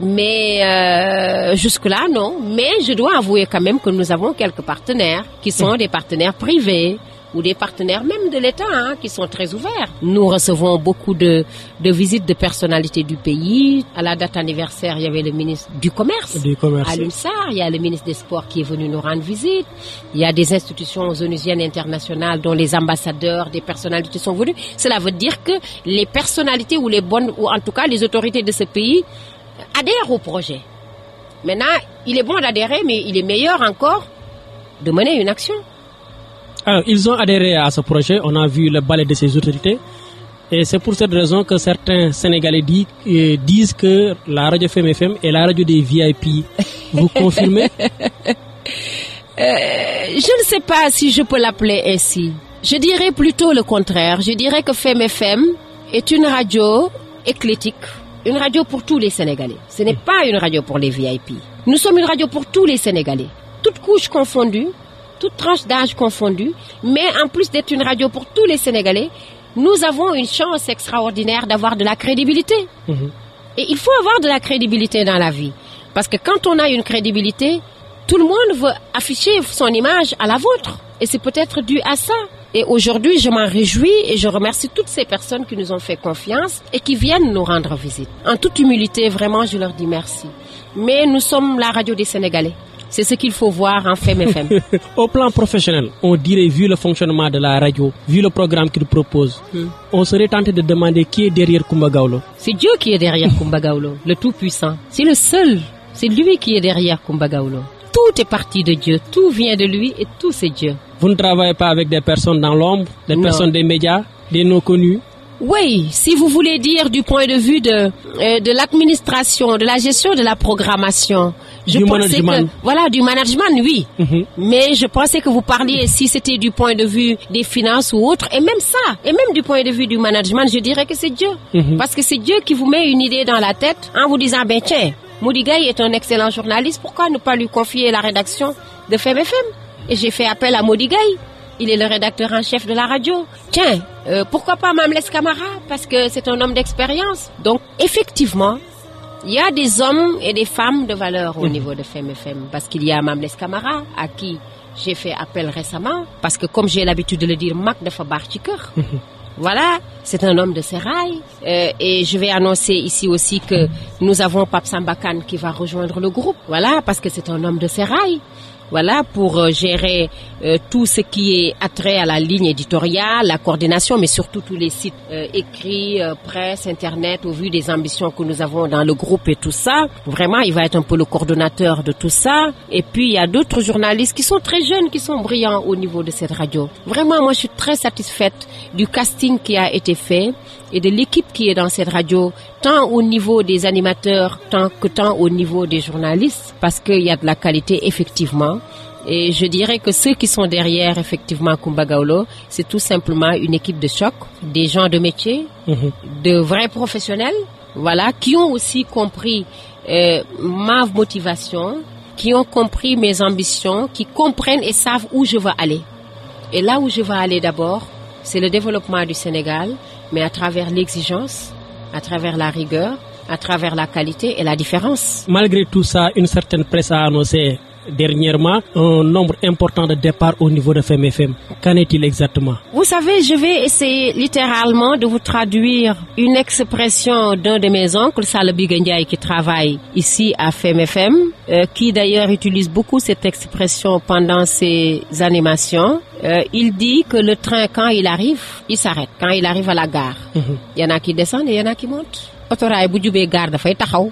Speaker 2: Mais jusque-là, non. Mais je dois avouer quand même que nous avons quelques partenaires qui sont des partenaires privés ou des partenaires même de l'État qui sont très ouverts. Nous recevons beaucoup de visites de personnalités du pays. À la date anniversaire, il y avait le ministre du Commerce. À l'UNSAR, il y a le ministre des Sports qui est venu nous rendre visite. Il y a des institutions onusiennes internationales dont les ambassadeurs, des personnalités sont venus. Cela veut dire que les personnalités ou les bonnes, ou en tout cas les autorités de ce pays adhèrent au projet. Maintenant, il est bon d'adhérer, mais il est meilleur encore de mener une action.
Speaker 1: Alors, ils ont adhéré à ce projet, on a vu le balai de ces autorités et c'est pour cette raison que certains Sénégalais disent que la radio FM est la radio des VIP. Vous confirmez?
Speaker 2: Je ne sais pas si je peux l'appeler ainsi. Je dirais plutôt le contraire. Je dirais que FM est une radio éclectique, une radio pour tous les Sénégalais. Ce n'est pas une radio pour les VIP. Nous sommes une radio pour tous les Sénégalais, toutes couches confondues, toutes tranches d'âge confondues, mais en plus d'être une radio pour tous les Sénégalais, nous avons une chance extraordinaire d'avoir de la crédibilité. Et il faut avoir de la crédibilité dans la vie. Parce que quand on a une crédibilité, tout le monde veut afficher son image à la vôtre. Et c'est peut-être dû à ça. Et aujourd'hui, je m'en réjouis et je remercie toutes ces personnes qui nous ont fait confiance et qui viennent nous rendre visite. En toute humilité, vraiment, je leur dis merci. Mais nous sommes la radio des Sénégalais. C'est ce qu'il faut voir en FM.
Speaker 1: Au plan professionnel, on dirait, vu le fonctionnement de la radio, vu le programme qu'il propose, on serait tenté de demander qui est derrière Coumba Gawlo.
Speaker 2: C'est Dieu qui est derrière Coumba Gawlo, le Tout-Puissant. C'est le seul. C'est lui qui est derrière Coumba Gawlo. Tout est parti de Dieu, tout vient de lui et tout c'est Dieu.
Speaker 1: Vous ne travaillez pas avec des personnes dans l'ombre, des personnes des médias, des non-connus?
Speaker 2: Oui, si vous voulez dire du point de vue de l'administration, de la gestion de la programmation, du management, oui. Mais je pensais que vous parliez, si c'était du point de vue des finances ou autre, et même ça, et même du point de vue du management, je dirais que c'est Dieu. Parce que c'est Dieu qui vous met une idée dans la tête en vous disant, ben tiens, Modigaï est un excellent journaliste, pourquoi ne pas lui confier la rédaction de FM? Et j'ai fait appel à Modigaï. Il est le rédacteur en chef de la radio. Tiens, pourquoi pas Mamles Camara? Parce que c'est un homme d'expérience. Donc, effectivement, il y a des hommes et des femmes de valeur au niveau de FM. Parce qu'il y a Mamles Camara, à qui j'ai fait appel récemment. Parce que, comme j'ai l'habitude de le dire, Mac de Fabar Chikeur. Voilà, c'est un homme de Sérail. Et je vais annoncer ici aussi que nous avons Pape Sambakan qui va rejoindre le groupe. Voilà, parce que c'est un homme de Sérail. voilà, pour gérer tout ce qui est attrait à la ligne éditoriale, la coordination, mais surtout tous les sites écrits, presse, internet, au vu des ambitions que nous avons dans le groupe et tout ça. Vraiment, il va être un peu le coordonnateur de tout ça. Et puis, il y a d'autres journalistes qui sont très jeunes, qui sont brillants au niveau de cette radio. Vraiment, moi, je suis très satisfaite du casting qui a été fait et de l'équipe qui est dans cette radio, tant au niveau des animateurs, tant au niveau des journalistes, parce qu'il y a de la qualité, effectivement. Et je dirais que ceux qui sont derrière, effectivement, Kumba Gawlo, c'est tout simplement une équipe de choc, des gens de métier, de vrais professionnels, voilà, qui ont aussi compris ma motivation, qui ont compris mes ambitions, qui comprennent et savent où je veux aller. Et là où je veux aller d'abord, c'est le développement du Sénégal, mais à travers l'exigence, à travers la rigueur, à travers la qualité et la différence.
Speaker 1: Malgré tout ça, une certaine presse a annoncé dernièrement un nombre important de départs au niveau de Femme FM. Qu'en est-il exactement?
Speaker 2: Vous savez, je vais essayer littéralement de vous traduire une expression d'un de mes oncles, Sala Bigandiaï, qui travaille ici à Femme FM, qui d'ailleurs utilise beaucoup cette expression pendant ses animations. Il dit que le train, quand il arrive, il s'arrête. Quand il arrive à la gare, il y en a qui descendent et il y en a qui montent. Autorail bu jubee gare dafay taxaw,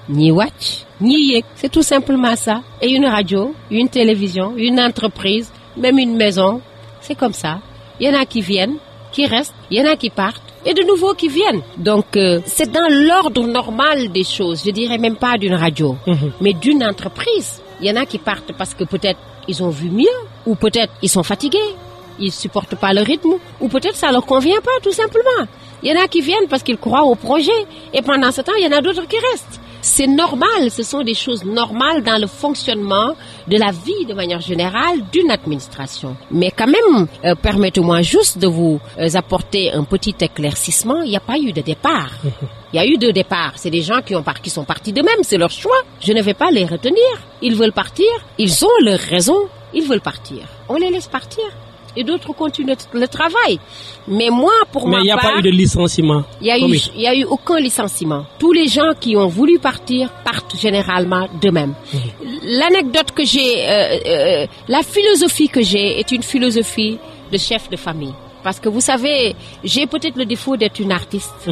Speaker 2: ñi wàcc, ñi yéeg. C'est tout simplement ça. Et une radio, une télévision, une entreprise, même une maison, c'est comme ça. Il y en a qui viennent, qui restent, il y en a qui partent et de nouveaux qui viennent. Donc c'est dans l'ordre normal des choses. Je dirais même pas d'une radio, mais d'une entreprise. Il y en a qui partent parce que peut-être ils ont vu mieux, ou peut-être ils sont fatigués, ils supportent pas le rythme, ou peut-être ça leur convient pas, tout simplement. Il y en a qui viennent parce qu'ils croient au projet, et pendant ce temps, il y en a d'autres qui restent. C'est normal, ce sont des choses normales dans le fonctionnement de la vie de manière générale d'une administration. Mais quand même, permettez-moi juste de vous apporter un petit éclaircissement. Il n'y a pas eu de départ. Il y a eu 2 départs. C'est des gens qui sont partis d'eux-mêmes. C'est leur choix. Je ne vais pas les retenir. Ils veulent partir. Ils ont leur raison. Ils veulent partir. On les laisse partir. Et d'autres continuent le travail. Mais moi, pour ma part...
Speaker 1: Mais il n'y a pas eu de licenciement.
Speaker 2: Il y a eu aucun licenciement. Tous les gens qui ont voulu partir partent généralement d'eux-mêmes. L'anecdote que j'ai, la philosophie que j'ai est une philosophie de chef de famille. Parce que vous savez, j'ai peut-être le défaut d'être une artiste.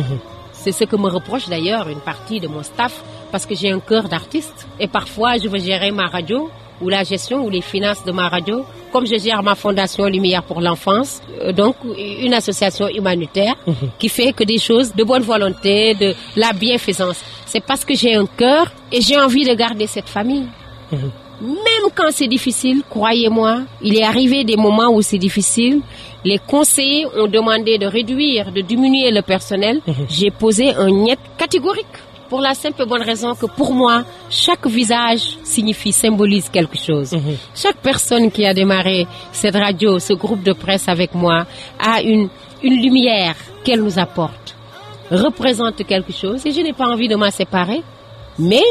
Speaker 2: C'est ce que me reproche d'ailleurs une partie de mon staff, parce que j'ai un cœur d'artiste. Et parfois, je veux gérer ma radio, ou la gestion ou les finances de ma radio, comme je gère ma fondation Lumière pour l'enfance, donc une association humanitaire qui fait que des choses de bonne volonté, de la bienfaisance. C'est parce que j'ai un cœur et j'ai envie de garder cette famille. Même quand c'est difficile, croyez-moi, il est arrivé des moments où c'est difficile. Les conseillers ont demandé de réduire, de diminuer le personnel. J'ai posé un niet catégorique. Pour la simple et bonne raison que pour moi, chaque visage symbolise quelque chose. Chaque personne qui a démarré cette radio, ce groupe de presse avec moi, a une lumière qu'elle nous apporte, représente quelque chose et je n'ai pas envie de m'en séparer, mais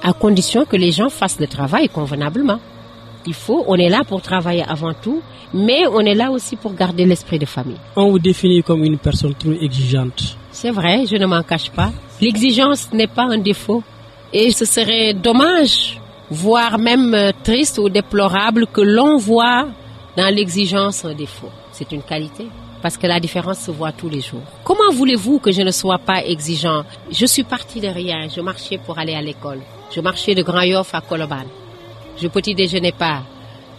Speaker 2: à condition que les gens fassent le travail convenablement. On est là pour travailler avant tout, mais on est là aussi pour garder l'esprit de famille.
Speaker 1: On vous définit comme une personne trop exigeante.
Speaker 2: C'est vrai, je ne m'en cache pas. L'exigence n'est pas un défaut. Et ce serait dommage, voire même triste ou déplorable que l'on voit dans l'exigence un défaut. C'est une qualité, parce que la différence se voit tous les jours. Comment voulez-vous que je ne sois pas exigeant? Je suis partie de rien, je marchais pour aller à l'école. Je marchais de Grand Yoff à Colobane. Je petit déjeunais pas.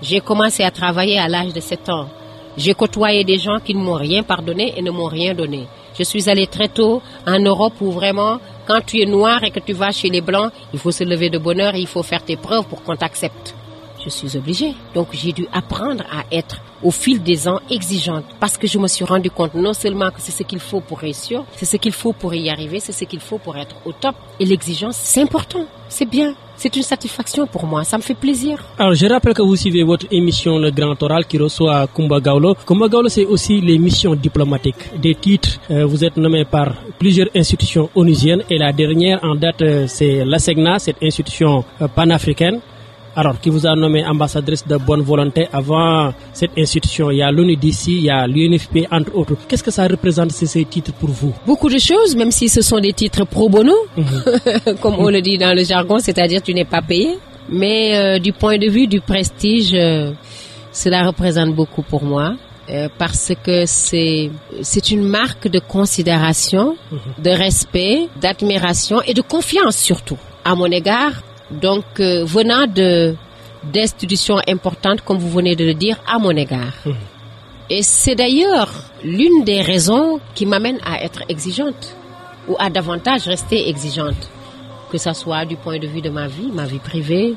Speaker 2: J'ai commencé à travailler à l'âge de 7 ans. J'ai côtoyé des gens qui ne m'ont rien pardonné et ne m'ont rien donné. Je suis allée très tôt en Europe où vraiment, quand tu es noir et que tu vas chez les Blancs, il faut se lever de bonne heure et il faut faire tes preuves pour qu'on t'accepte. Je suis obligée. Donc j'ai dû apprendre à être au fil des ans exigeante parce que je me suis rendu compte non seulement que c'est ce qu'il faut pour réussir, c'est ce qu'il faut pour y arriver, c'est ce qu'il faut pour être au top. Et l'exigence, c'est important, c'est bien. C'est une satisfaction pour moi, ça me fait plaisir.
Speaker 1: Alors je rappelle que vous suivez votre émission Le Grand Oral qui reçoit Kumba Gawlo. Kumba Gawlo, c'est aussi les missions diplomatiques. Des titres, vous êtes nommé par plusieurs institutions onusiennes et la dernière en date c'est l'ASECNA, cette institution panafricaine. Alors, qui vous a nommé ambassadrice de bonne volonté avant cette institution? Il y a l'ONUDC, il y a l'UNFP, entre autres. Qu'est-ce que ça représente ces titres pour vous?
Speaker 2: Beaucoup de choses, même si ce sont des titres pro bono, comme on le dit dans le jargon, c'est-à-dire tu n'es pas payé. Mais du point de vue du prestige, cela représente beaucoup pour moi. Parce que c'est une marque de considération, de respect, d'admiration et de confiance surtout à mon égard. Donc, venant d'institutions importantes, comme vous venez de le dire, à mon égard. Et c'est d'ailleurs l'une des raisons qui m'amène à être exigeante ou à davantage rester exigeante, que ça soit du point de vue de ma vie privée,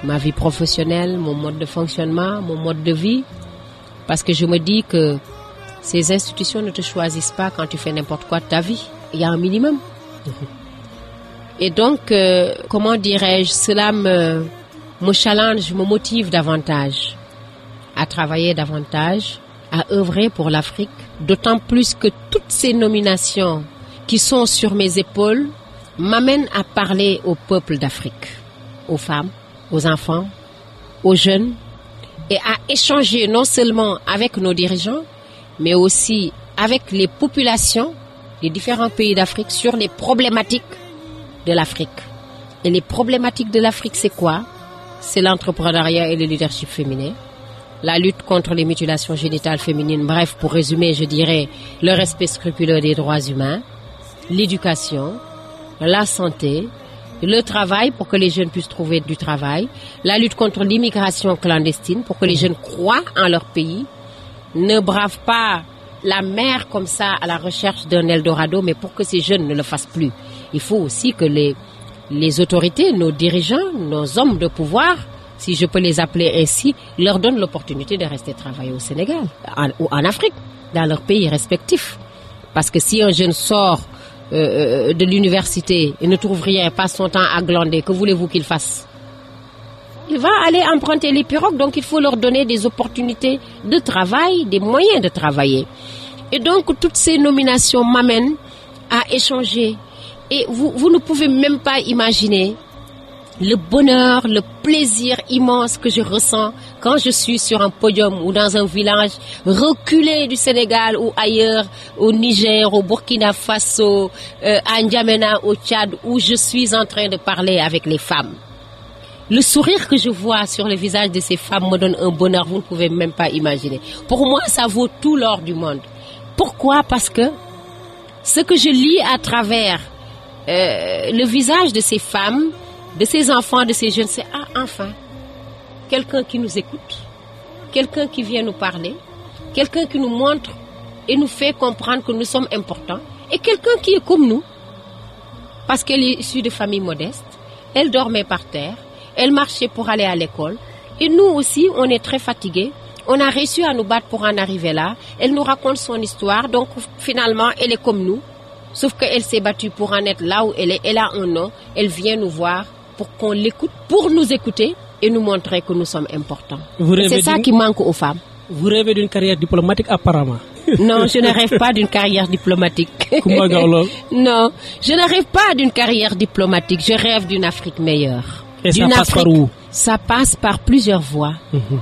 Speaker 2: ma vie professionnelle, mon mode de fonctionnement, mon mode de vie. Parce que je me dis que ces institutions ne te choisissent pas quand tu fais n'importe quoi de ta vie. Il y a un minimum. Et donc, comment dirais-je, cela me challenge, me motive davantage à travailler davantage, à œuvrer pour l'Afrique. D'autant plus que toutes ces nominations qui sont sur mes épaules m'amènent à parler au peuple d'Afrique, aux femmes, aux enfants, aux jeunes, et à échanger non seulement avec nos dirigeants, mais aussi avec les populations des différents pays d'Afrique sur les problématiques de l'Afrique. Et les problématiques de l'Afrique, c'est quoi? C'est l'entrepreneuriat et le leadership féminin, la lutte contre les mutilations génitales féminines, bref, pour résumer, je dirais, le respect scrupuleux des droits humains, l'éducation, la santé, le travail pour que les jeunes puissent trouver du travail, la lutte contre l'immigration clandestine pour que les jeunes croient en leur pays, ne bravent pas la mer comme ça à la recherche d'un Eldorado, mais pour que ces jeunes ne le fassent plus. Il faut aussi que les autorités, nos dirigeants, nos hommes de pouvoir, si je peux les appeler ainsi, leur donnent l'opportunité de rester travailler au Sénégal ou en Afrique, dans leur pays respectifs. Parce que si un jeune sort de l'université et ne trouve rien, passe son temps à glander, que voulez-vous qu'il fasse? Il va aller emprunter les pirogues, donc il faut leur donner des opportunités de travail, des moyens de travailler. Et donc toutes ces nominations m'amènent à échanger. Et vous ne pouvez même pas imaginer le bonheur, le plaisir immense que je ressens quand je suis sur un podium ou dans un village reculé du Sénégal ou ailleurs, au Niger, au Burkina Faso, à N'Djamena, au Tchad, où je suis en train de parler avec les femmes. Le sourire que je vois sur le visage de ces femmes me donne un bonheur, vous ne pouvez même pas imaginer. Pour moi, ça vaut tout l'or du monde. Pourquoi? Parce que ce que je lis à travers le visage de ces femmes, de ces enfants, de ces jeunes, c'est enfin, quelqu'un qui nous écoute, quelqu'un qui vient nous parler, quelqu'un qui nous montre et nous fait comprendre que nous sommes importants, et quelqu'un qui est comme nous, parce qu'elle est issue de familles modestes, elle dormait par terre, elle marchait pour aller à l'école, et nous aussi, on est très fatigués, on a réussi à nous battre pour en arriver là, elle nous raconte son histoire, donc finalement, elle est comme nous, sauf qu'elle s'est battue pour en être là où elle est, elle a un nom, elle vient nous voir, pour qu'on l'écoute, pour nous écouter et nous montrer que nous sommes importants. C'est ça qui manque aux femmes.
Speaker 1: Vous rêvez d'une carrière diplomatique apparemment?
Speaker 2: Non, je ne rêve pas d'une carrière diplomatique. Non, je ne rêve pas d'une carrière diplomatique. Je rêve d'une Afrique meilleure.
Speaker 1: Et ça passe par où?
Speaker 2: Ça passe par plusieurs voies.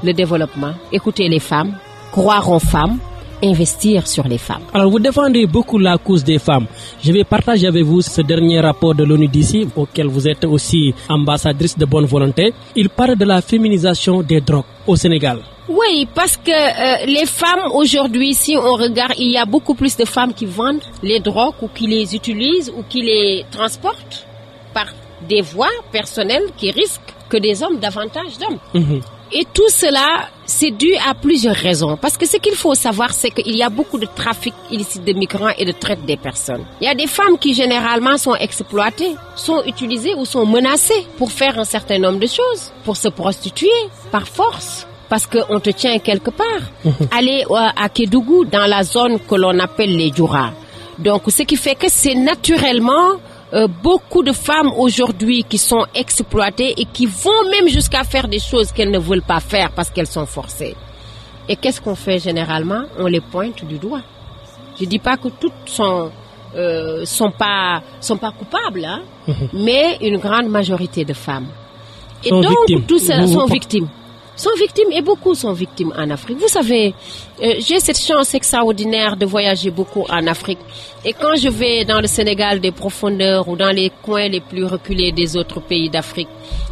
Speaker 2: Le développement, écouter les femmes, croire aux femmes, investir sur les femmes.
Speaker 1: Alors vous défendez beaucoup la cause des femmes. Je vais partager avec vous ce dernier rapport de l'ONU d'ici, auquel vous êtes aussi ambassadrice de bonne volonté. Il parle de la féminisation des drogues au Sénégal.
Speaker 2: Oui, parce que les femmes aujourd'hui, si on regarde, il y a beaucoup plus de femmes qui vendent les drogues ou qui les utilisent ou qui les transportent par des voies personnelles qui risquent que des hommes, davantage d'hommes. Et tout cela, c'est dû à plusieurs raisons. Parce que ce qu'il faut savoir, c'est qu'il y a beaucoup de trafic illicite de migrants et de traite des personnes. Il y a des femmes qui généralement sont exploitées, sont utilisées ou sont menacées pour faire un certain nombre de choses, pour se prostituer par force. Parce qu'on te tient quelque part. Aller à Kédougou, dans la zone que l'on appelle les Djoura. Donc, ce qui fait que c'est naturellement beaucoup de femmes aujourd'hui qui sont exploitées et qui vont même jusqu'à faire des choses qu'elles ne veulent pas faire parce qu'elles sont forcées. Et qu'est-ce qu'on fait généralement? On les pointe du doigt. Je dis pas que toutes sont pas coupables, hein, mais une grande majorité de femmes. Et donc, tous sont victimes. sont victimes et beaucoup sont victimes en Afrique. Vous savez, j'ai cette chance extraordinaire de voyager beaucoup en Afrique. Et quand je vais dans le Sénégal des profondeurs ou dans les coins les plus reculés des autres pays d'Afrique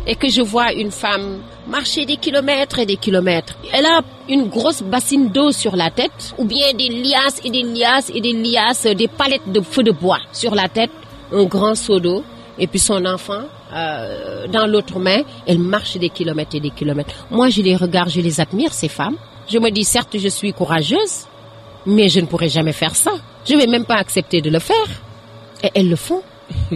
Speaker 2: et que je vois une femme marcher des kilomètres et des kilomètres, elle a une grosse bassine d'eau sur la tête ou bien des liasses et des liasses et des liasses, des palettes de feu de bois sur la tête, un grand seau d'eau et puis son enfant dans l'autre main, elle marche des kilomètres et des kilomètres. Moi, je les regarde, je les admire, ces femmes. Je me dis, certes, je suis courageuse, mais je ne pourrai jamais faire ça. Je ne vais même pas accepter de le faire. Et elles le font.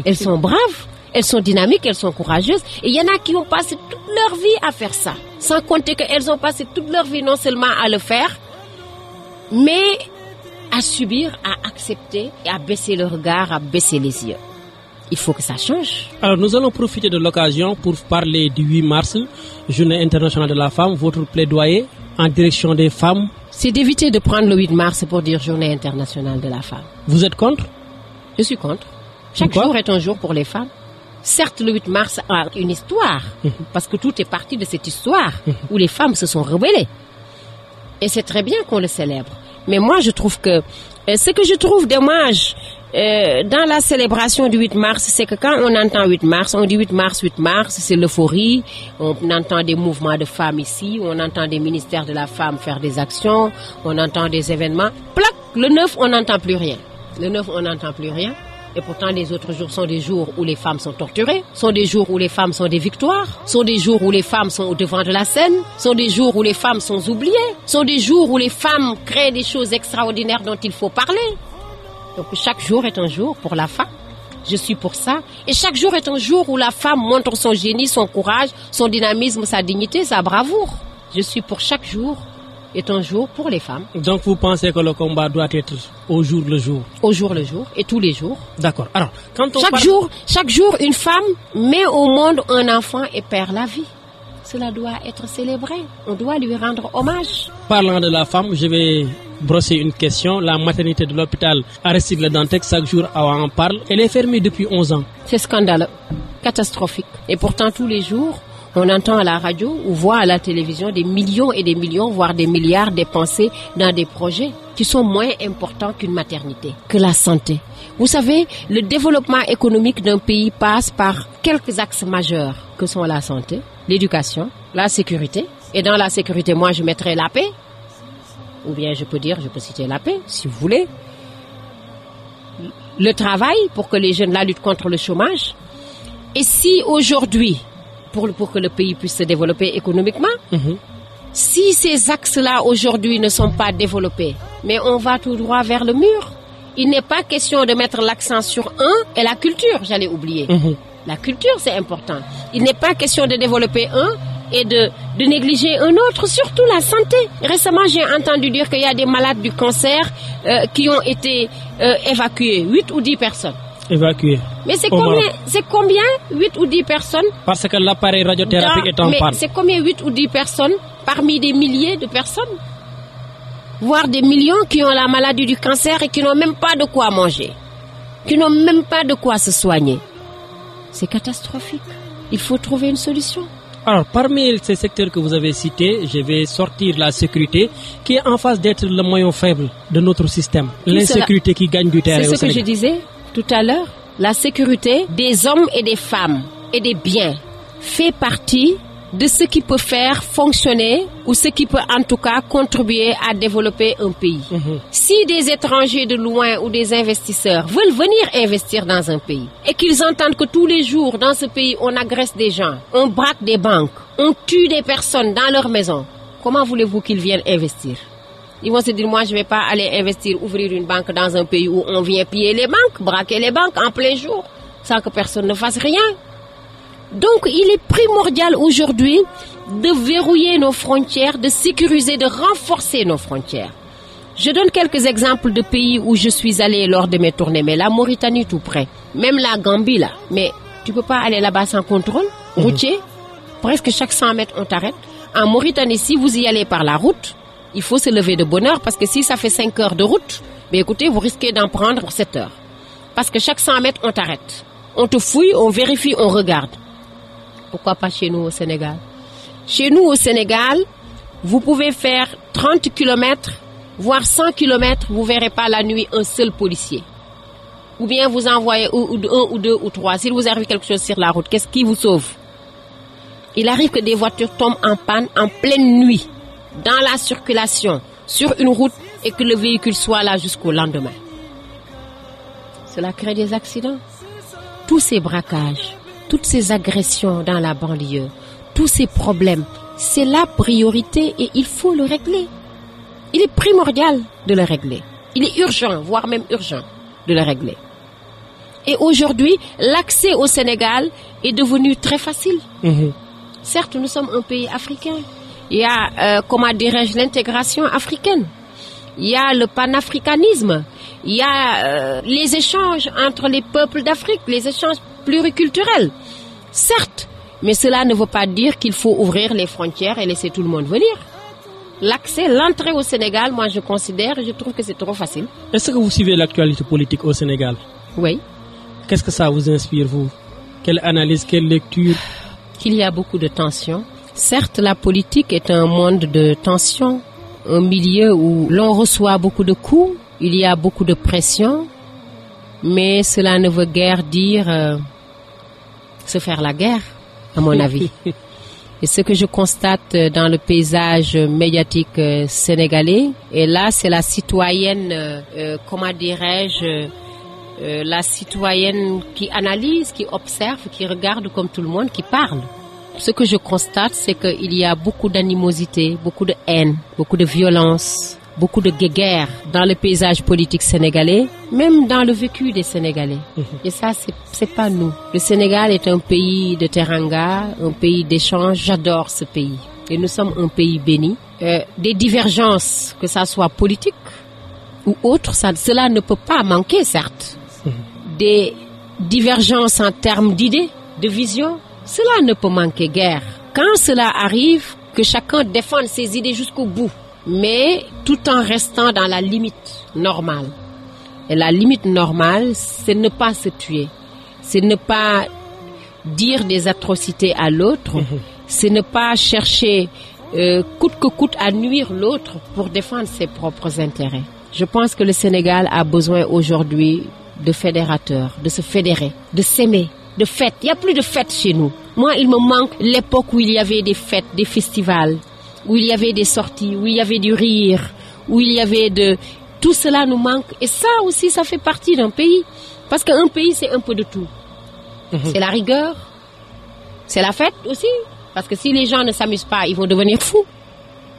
Speaker 2: Elles sont braves, elles sont dynamiques, elles sont courageuses. Et il y en a qui ont passé toute leur vie à faire ça. Sans compter qu'elles ont passé toute leur vie non seulement à le faire, mais à subir, à accepter, et à baisser le regard, à baisser les yeux. Il faut que ça change.
Speaker 1: Alors nous allons profiter de l'occasion pour parler du 8 mars, Journée internationale de la femme. Votre plaidoyer en direction des femmes?
Speaker 2: C'est d'éviter de prendre le 8 mars pour dire Journée internationale de la femme.
Speaker 1: Vous êtes contre?
Speaker 2: Je suis contre. Chaque jour est un jour pour les femmes. Certes, le 8 mars a une histoire, parce que tout est parti de cette histoire où les femmes se sont rebellées. Et c'est très bien qu'on le célèbre. Mais moi, je trouve que ce que je trouve dommage dans la célébration du 8 mars, c'est que quand on entend 8 mars, on dit 8 mars, c'est l'euphorie. On entend des mouvements de femmes ici, on entend des ministères de la femme faire des actions, on entend des événements. Plac, le 9, on n'entend plus rien. Le 9, on n'entend plus rien. Et pourtant, les autres jours sont des jours où les femmes sont torturées, sont des jours où les femmes sont des victoires, sont des jours où les femmes sont au devant de la scène, sont des jours où les femmes sont oubliées, sont des jours où les femmes créent des choses extraordinaires dont il faut parler. Donc chaque jour est un jour pour la femme. Je suis pour ça. Et chaque jour est un jour où la femme montre son génie, son courage, son dynamisme, sa dignité, sa bravoure. Je suis pour chaque jour est un jour pour les femmes.
Speaker 1: Donc vous pensez que le combat doit être au jour le jour?
Speaker 2: Au jour le jour et tous les jours.
Speaker 1: D'accord. Alors, quand on
Speaker 2: chaque jour, une femme met au monde un enfant et perd la vie. Cela doit être célébré. On doit lui rendre hommage.
Speaker 1: Parlant de la femme, je vais brosser une question. La maternité de l'hôpital Aristide Le Dantec, chaque jour on en parle. Elle est fermée depuis 11 ans.
Speaker 2: C'est scandaleux, catastrophique. Et pourtant, tous les jours, on entend à la radio ou voit à la télévision des millions et des millions, voire des milliards dépensés dans des projets qui sont moins importants qu'une maternité, que la santé. Vous savez, le développement économique d'un pays passe par quelques axes majeurs que sont la santé, l'éducation, la sécurité. Et dans la sécurité, moi, je mettrai la paix. Ou bien je peux citer la paix, si vous voulez. Le travail, pour que les jeunes là luttent contre le chômage. Et si aujourd'hui, pour que le pays puisse se développer économiquement, si ces axes-là aujourd'hui ne sont pas développés, mais on va tout droit vers le mur. Il n'est pas question de mettre l'accent sur un et la culture, j'allais oublier. La culture, c'est important. Il n'est pas question de développer un et de négliger un autre, surtout la santé. Récemment, j'ai entendu dire qu'il y a des malades du cancer qui ont été évacués, 8 ou 10 personnes.
Speaker 1: Évacués.
Speaker 2: Mais c'est combien 8 ou 10 personnes?
Speaker 1: Parce que l'appareil radiothérapie est en panne.
Speaker 2: Mais c'est combien 8 ou 10 personnes parmi des milliers de personnes? Voire des millions qui ont la maladie du cancer et qui n'ont même pas de quoi manger, qui n'ont même pas de quoi se soigner. C'est catastrophique. Il faut trouver une solution.
Speaker 1: Alors, parmi ces secteurs que vous avez cités, je vais sortir la sécurité, qui est en face d'être le maillon faible de notre système. L'insécurité qui gagne du terrain.
Speaker 2: C'est ce que je disais tout à l'heure. La sécurité des hommes et des femmes et des biens fait partie de ce qui peut faire fonctionner ou ce qui peut en tout cas contribuer à développer un pays. Si des étrangers de loin ou des investisseurs veulent venir investir dans un pays et qu'ils entendent que tous les jours dans ce pays on agresse des gens, on braque des banques, on tue des personnes dans leur maison, comment voulez-vous qu'ils viennent investir? Ils vont se dire, moi je ne vais pas aller investir, ouvrir une banque dans un pays où on vient piller les banques, braquer les banques en plein jour sans que personne ne fasse rien. Donc, il est primordial aujourd'hui de verrouiller nos frontières, de sécuriser, de renforcer nos frontières. Je donne quelques exemples de pays où je suis allée lors de mes tournées. Mais la Mauritanie tout près, même la Gambie là. Mais tu peux pas aller là-bas sans contrôle routier. Presque chaque 100 mètres, on t'arrête. En Mauritanie, si vous y allez par la route, il faut se lever de bonne heure parce que si ça fait 5 heures de route, mais écoutez, vous risquez d'en prendre pour 7 heures. Parce que chaque 100 mètres, on t'arrête. On te fouille, on vérifie, on regarde. Pourquoi pas chez nous au Sénégal? Chez nous au Sénégal, vous pouvez faire 30 km, voire 100 km, vous verrez pas la nuit un seul policier. Ou bien vous envoyez un ou deux ou trois. S'il vous arrive quelque chose sur la route, qu'est-ce qui vous sauve? Il arrive que des voitures tombent en panne en pleine nuit, dans la circulation, sur une route, et que le véhicule soit là jusqu'au lendemain. Cela crée des accidents. Tous ces braquages, toutes ces agressions dans la banlieue, tous ces problèmes, c'est la priorité et il faut le régler. Il est primordial de le régler. Il est urgent, voire même urgent, de le régler. Et aujourd'hui, l'accès au Sénégal est devenu très facile. Certes, nous sommes un pays africain. Il y a, comment dirais-je, l'intégration africaine. Il y a le panafricanisme. Il y a les échanges entre les peuples d'Afrique, les échanges pluriculturels. Certes, mais cela ne veut pas dire qu'il faut ouvrir les frontières et laisser tout le monde venir. L'accès, l'entrée au Sénégal, moi je considère, je trouve que c'est trop facile.
Speaker 1: Est-ce que vous suivez l'actualité politique au Sénégal?
Speaker 2: Oui.
Speaker 1: Qu'est-ce que ça vous inspire, vous? Quelle analyse, quelle lecture?
Speaker 2: Qu'il y a beaucoup de tensions. Certes, la politique est un monde de tensions, un milieu où l'on reçoit beaucoup de coups, il y a beaucoup de pression, mais cela ne veut guère dire se faire la guerre, à mon avis. Et ce que je constate dans le paysage médiatique sénégalais, et là c'est la citoyenne, comment dirais-je, la citoyenne qui analyse, qui observe, qui regarde comme tout le monde, qui parle. Ce que je constate, c'est qu'il y a beaucoup d'animosité, beaucoup de haine, beaucoup de violence, beaucoup de guéguerre dans le paysage politique sénégalais, même dans le vécu des Sénégalais. Et ça, c'est pas nous. Le Sénégal est un pays de teranga, un pays d'échange. J'adore ce pays. Et nous sommes un pays béni. Des divergences, que ça soit politique ou autre, cela ne peut pas manquer, certes. Des divergences en termes d'idées, de vision, cela ne peut manquer guère. Quand cela arrive, que chacun défende ses idées jusqu'au bout, mais tout en restant dans la limite normale. Et la limite normale, c'est ne pas se tuer, c'est ne pas dire des atrocités à l'autre, c'est ne pas chercher coûte que coûte à nuire l'autre pour défendre ses propres intérêts. Je pense que le Sénégal a besoin aujourd'hui de fédérateurs, de se fédérer, de s'aimer, de fêtes. Il n'y a plus de fêtes chez nous. Moi, il me manque l'époque où il y avait des fêtes, des festivals, où il y avait des sorties, où il y avait du rire, où il y avait de... Tout cela nous manque. Et ça aussi, ça fait partie d'un pays. Parce qu'un pays, c'est un peu de tout. C'est la rigueur, c'est la fête aussi. Parce que si les gens ne s'amusent pas, ils vont devenir fous.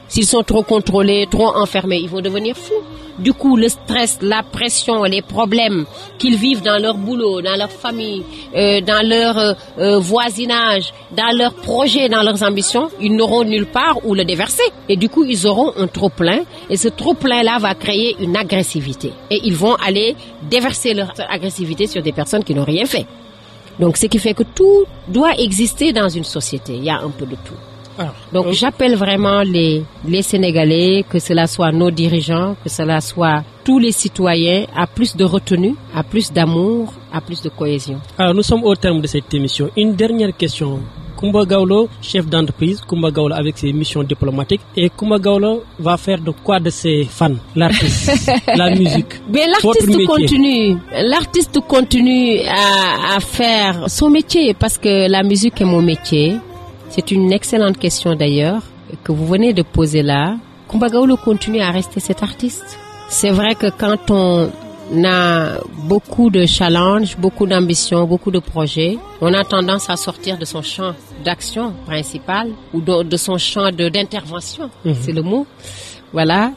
Speaker 2: S'ils sont trop contrôlés, trop enfermés, ils vont devenir fous. Du coup, le stress, la pression, les problèmes qu'ils vivent dans leur boulot, dans leur famille, dans leur voisinage, dans leurs projets, dans leurs ambitions, ils n'auront nulle part où le déverser. Et du coup, ils auront un trop-plein. Et ce trop-plein-là va créer une agressivité. Et ils vont aller déverser leur agressivité sur des personnes qui n'ont rien fait. Donc, ce qui fait que tout doit exister dans une société. Il y a un peu de tout. Donc j'appelle vraiment les Sénégalais, que cela soit nos dirigeants, que cela soit tous les citoyens, à plus de retenue, à plus d'amour, à plus de cohésion.
Speaker 1: Alors nous sommes au terme de cette émission. Une dernière question. Coumba Gawlo, chef d'entreprise, Coumba Gawlo avec ses missions diplomatiques. Et Coumba Gawlo va faire de quoi de ses fans, l'artiste, la musique?
Speaker 2: Mais l'artiste continue à faire son métier, parce que la musique est mon métier. C'est une excellente question d'ailleurs que vous venez de poser là. Coumba Gawlo continue à rester cet artiste. C'est vrai que quand on a beaucoup de challenges, beaucoup d'ambitions, beaucoup de projets, on a tendance à sortir de son champ d'action principal ou de son champ d'intervention, c'est le mot. Voilà,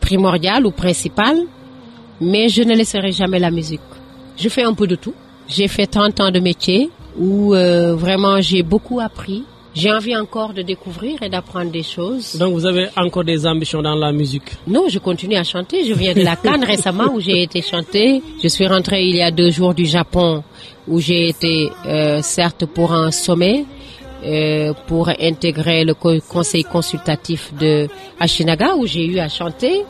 Speaker 2: primordial ou principal, mais je ne laisserai jamais la musique. Je fais un peu de tout. J'ai fait 30 ans de métier où vraiment j'ai beaucoup appris. J'ai envie encore de découvrir et d'apprendre des choses. Donc vous avez encore des ambitions dans la musique? Non, je continue à chanter. Je viens de la Cannes récemment où j'ai été chanter. Je suis rentrée il y a 2 jours du Japon où j'ai été certes pour un sommet, pour intégrer le conseil consultatif de Ashinaga où j'ai eu à chanter.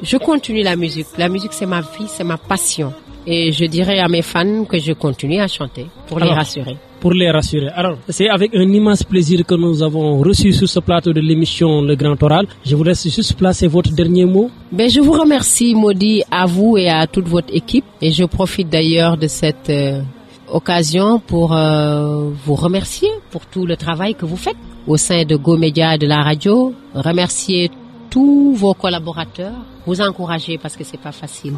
Speaker 2: Je continue la musique. La musique c'est ma vie, c'est ma passion. Et je dirais à mes fans que je continue à chanter pour les rassurer.
Speaker 1: pour les rassurer. Alors, c'est avec un immense plaisir que nous avons reçu sur ce plateau de l'émission Le Grand Oral. Je vous laisse juste placer votre dernier mot.
Speaker 2: Je vous remercie, Modi, à vous et à toute votre équipe. Et je profite d'ailleurs de cette occasion pour vous remercier pour tout le travail que vous faites au sein de Go Média et de la radio. Remercier tous vos collaborateurs, vous encourager parce que c'est pas facile.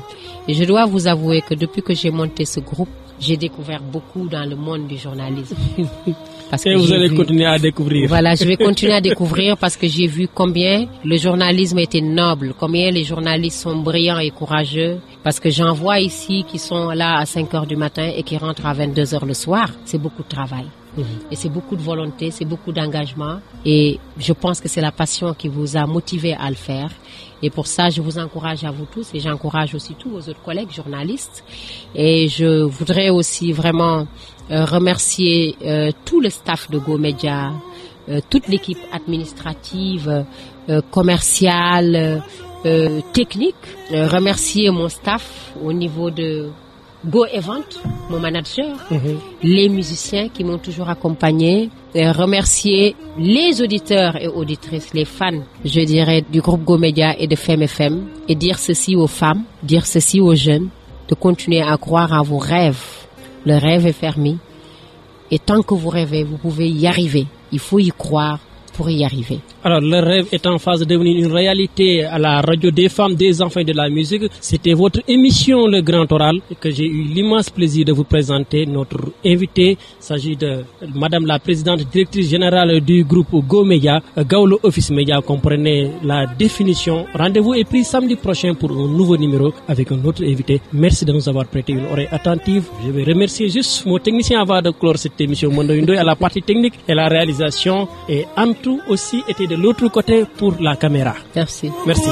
Speaker 2: Et je dois vous avouer que depuis que j'ai monté ce groupe, j'ai découvert beaucoup dans le monde du journalisme. Parce
Speaker 1: et vous allez continuer à découvrir.
Speaker 2: Voilà, je vais continuer à découvrir parce que j'ai vu combien le journalisme était noble, combien les journalistes sont brillants et courageux. Parce que j'en vois ici qui sont là à 5 heures du matin et qui rentrent à 22 heures le soir. C'est beaucoup de travail. Et c'est beaucoup de volonté, c'est beaucoup d'engagement. Et je pense que c'est la passion qui vous a motivé à le faire. Et pour ça, je vous encourage à vous tous et j'encourage aussi tous vos autres collègues journalistes. Et je voudrais aussi vraiment remercier tout le staff de Go Média, toute l'équipe administrative, commerciale, technique. Remercier mon staff au niveau de Go Event, mon manager, les musiciens qui m'ont toujours accompagné, remercier les auditeurs et auditrices, les fans, je dirais, du groupe Go Média et de Femme FM, et dire ceci aux femmes, dire ceci aux jeunes, de continuer à croire à vos rêves. Le rêve est permis, et tant que vous rêvez, vous pouvez y arriver. Il faut y croire pour y arriver.
Speaker 1: Alors, le rêve est en phase de devenir une réalité à la radio des femmes, des enfants et de la musique. C'était votre émission Le Grand Oral que j'ai eu l'immense plaisir de vous présenter. Notre invité s'agit de Madame la Présidente Directrice Générale du groupe Go Média, Gawlo Office Média. Comprenez la définition. Rendez-vous est pris samedi prochain pour un nouveau numéro avec un autre invité. Merci de nous avoir prêté une oreille attentive. Je vais remercier juste mon technicien avant de clore cette émission, Mondo Indoy, à la partie technique et la réalisation. Et Antou aussi était de l'autre côté pour la caméra.
Speaker 2: Merci.
Speaker 1: Merci.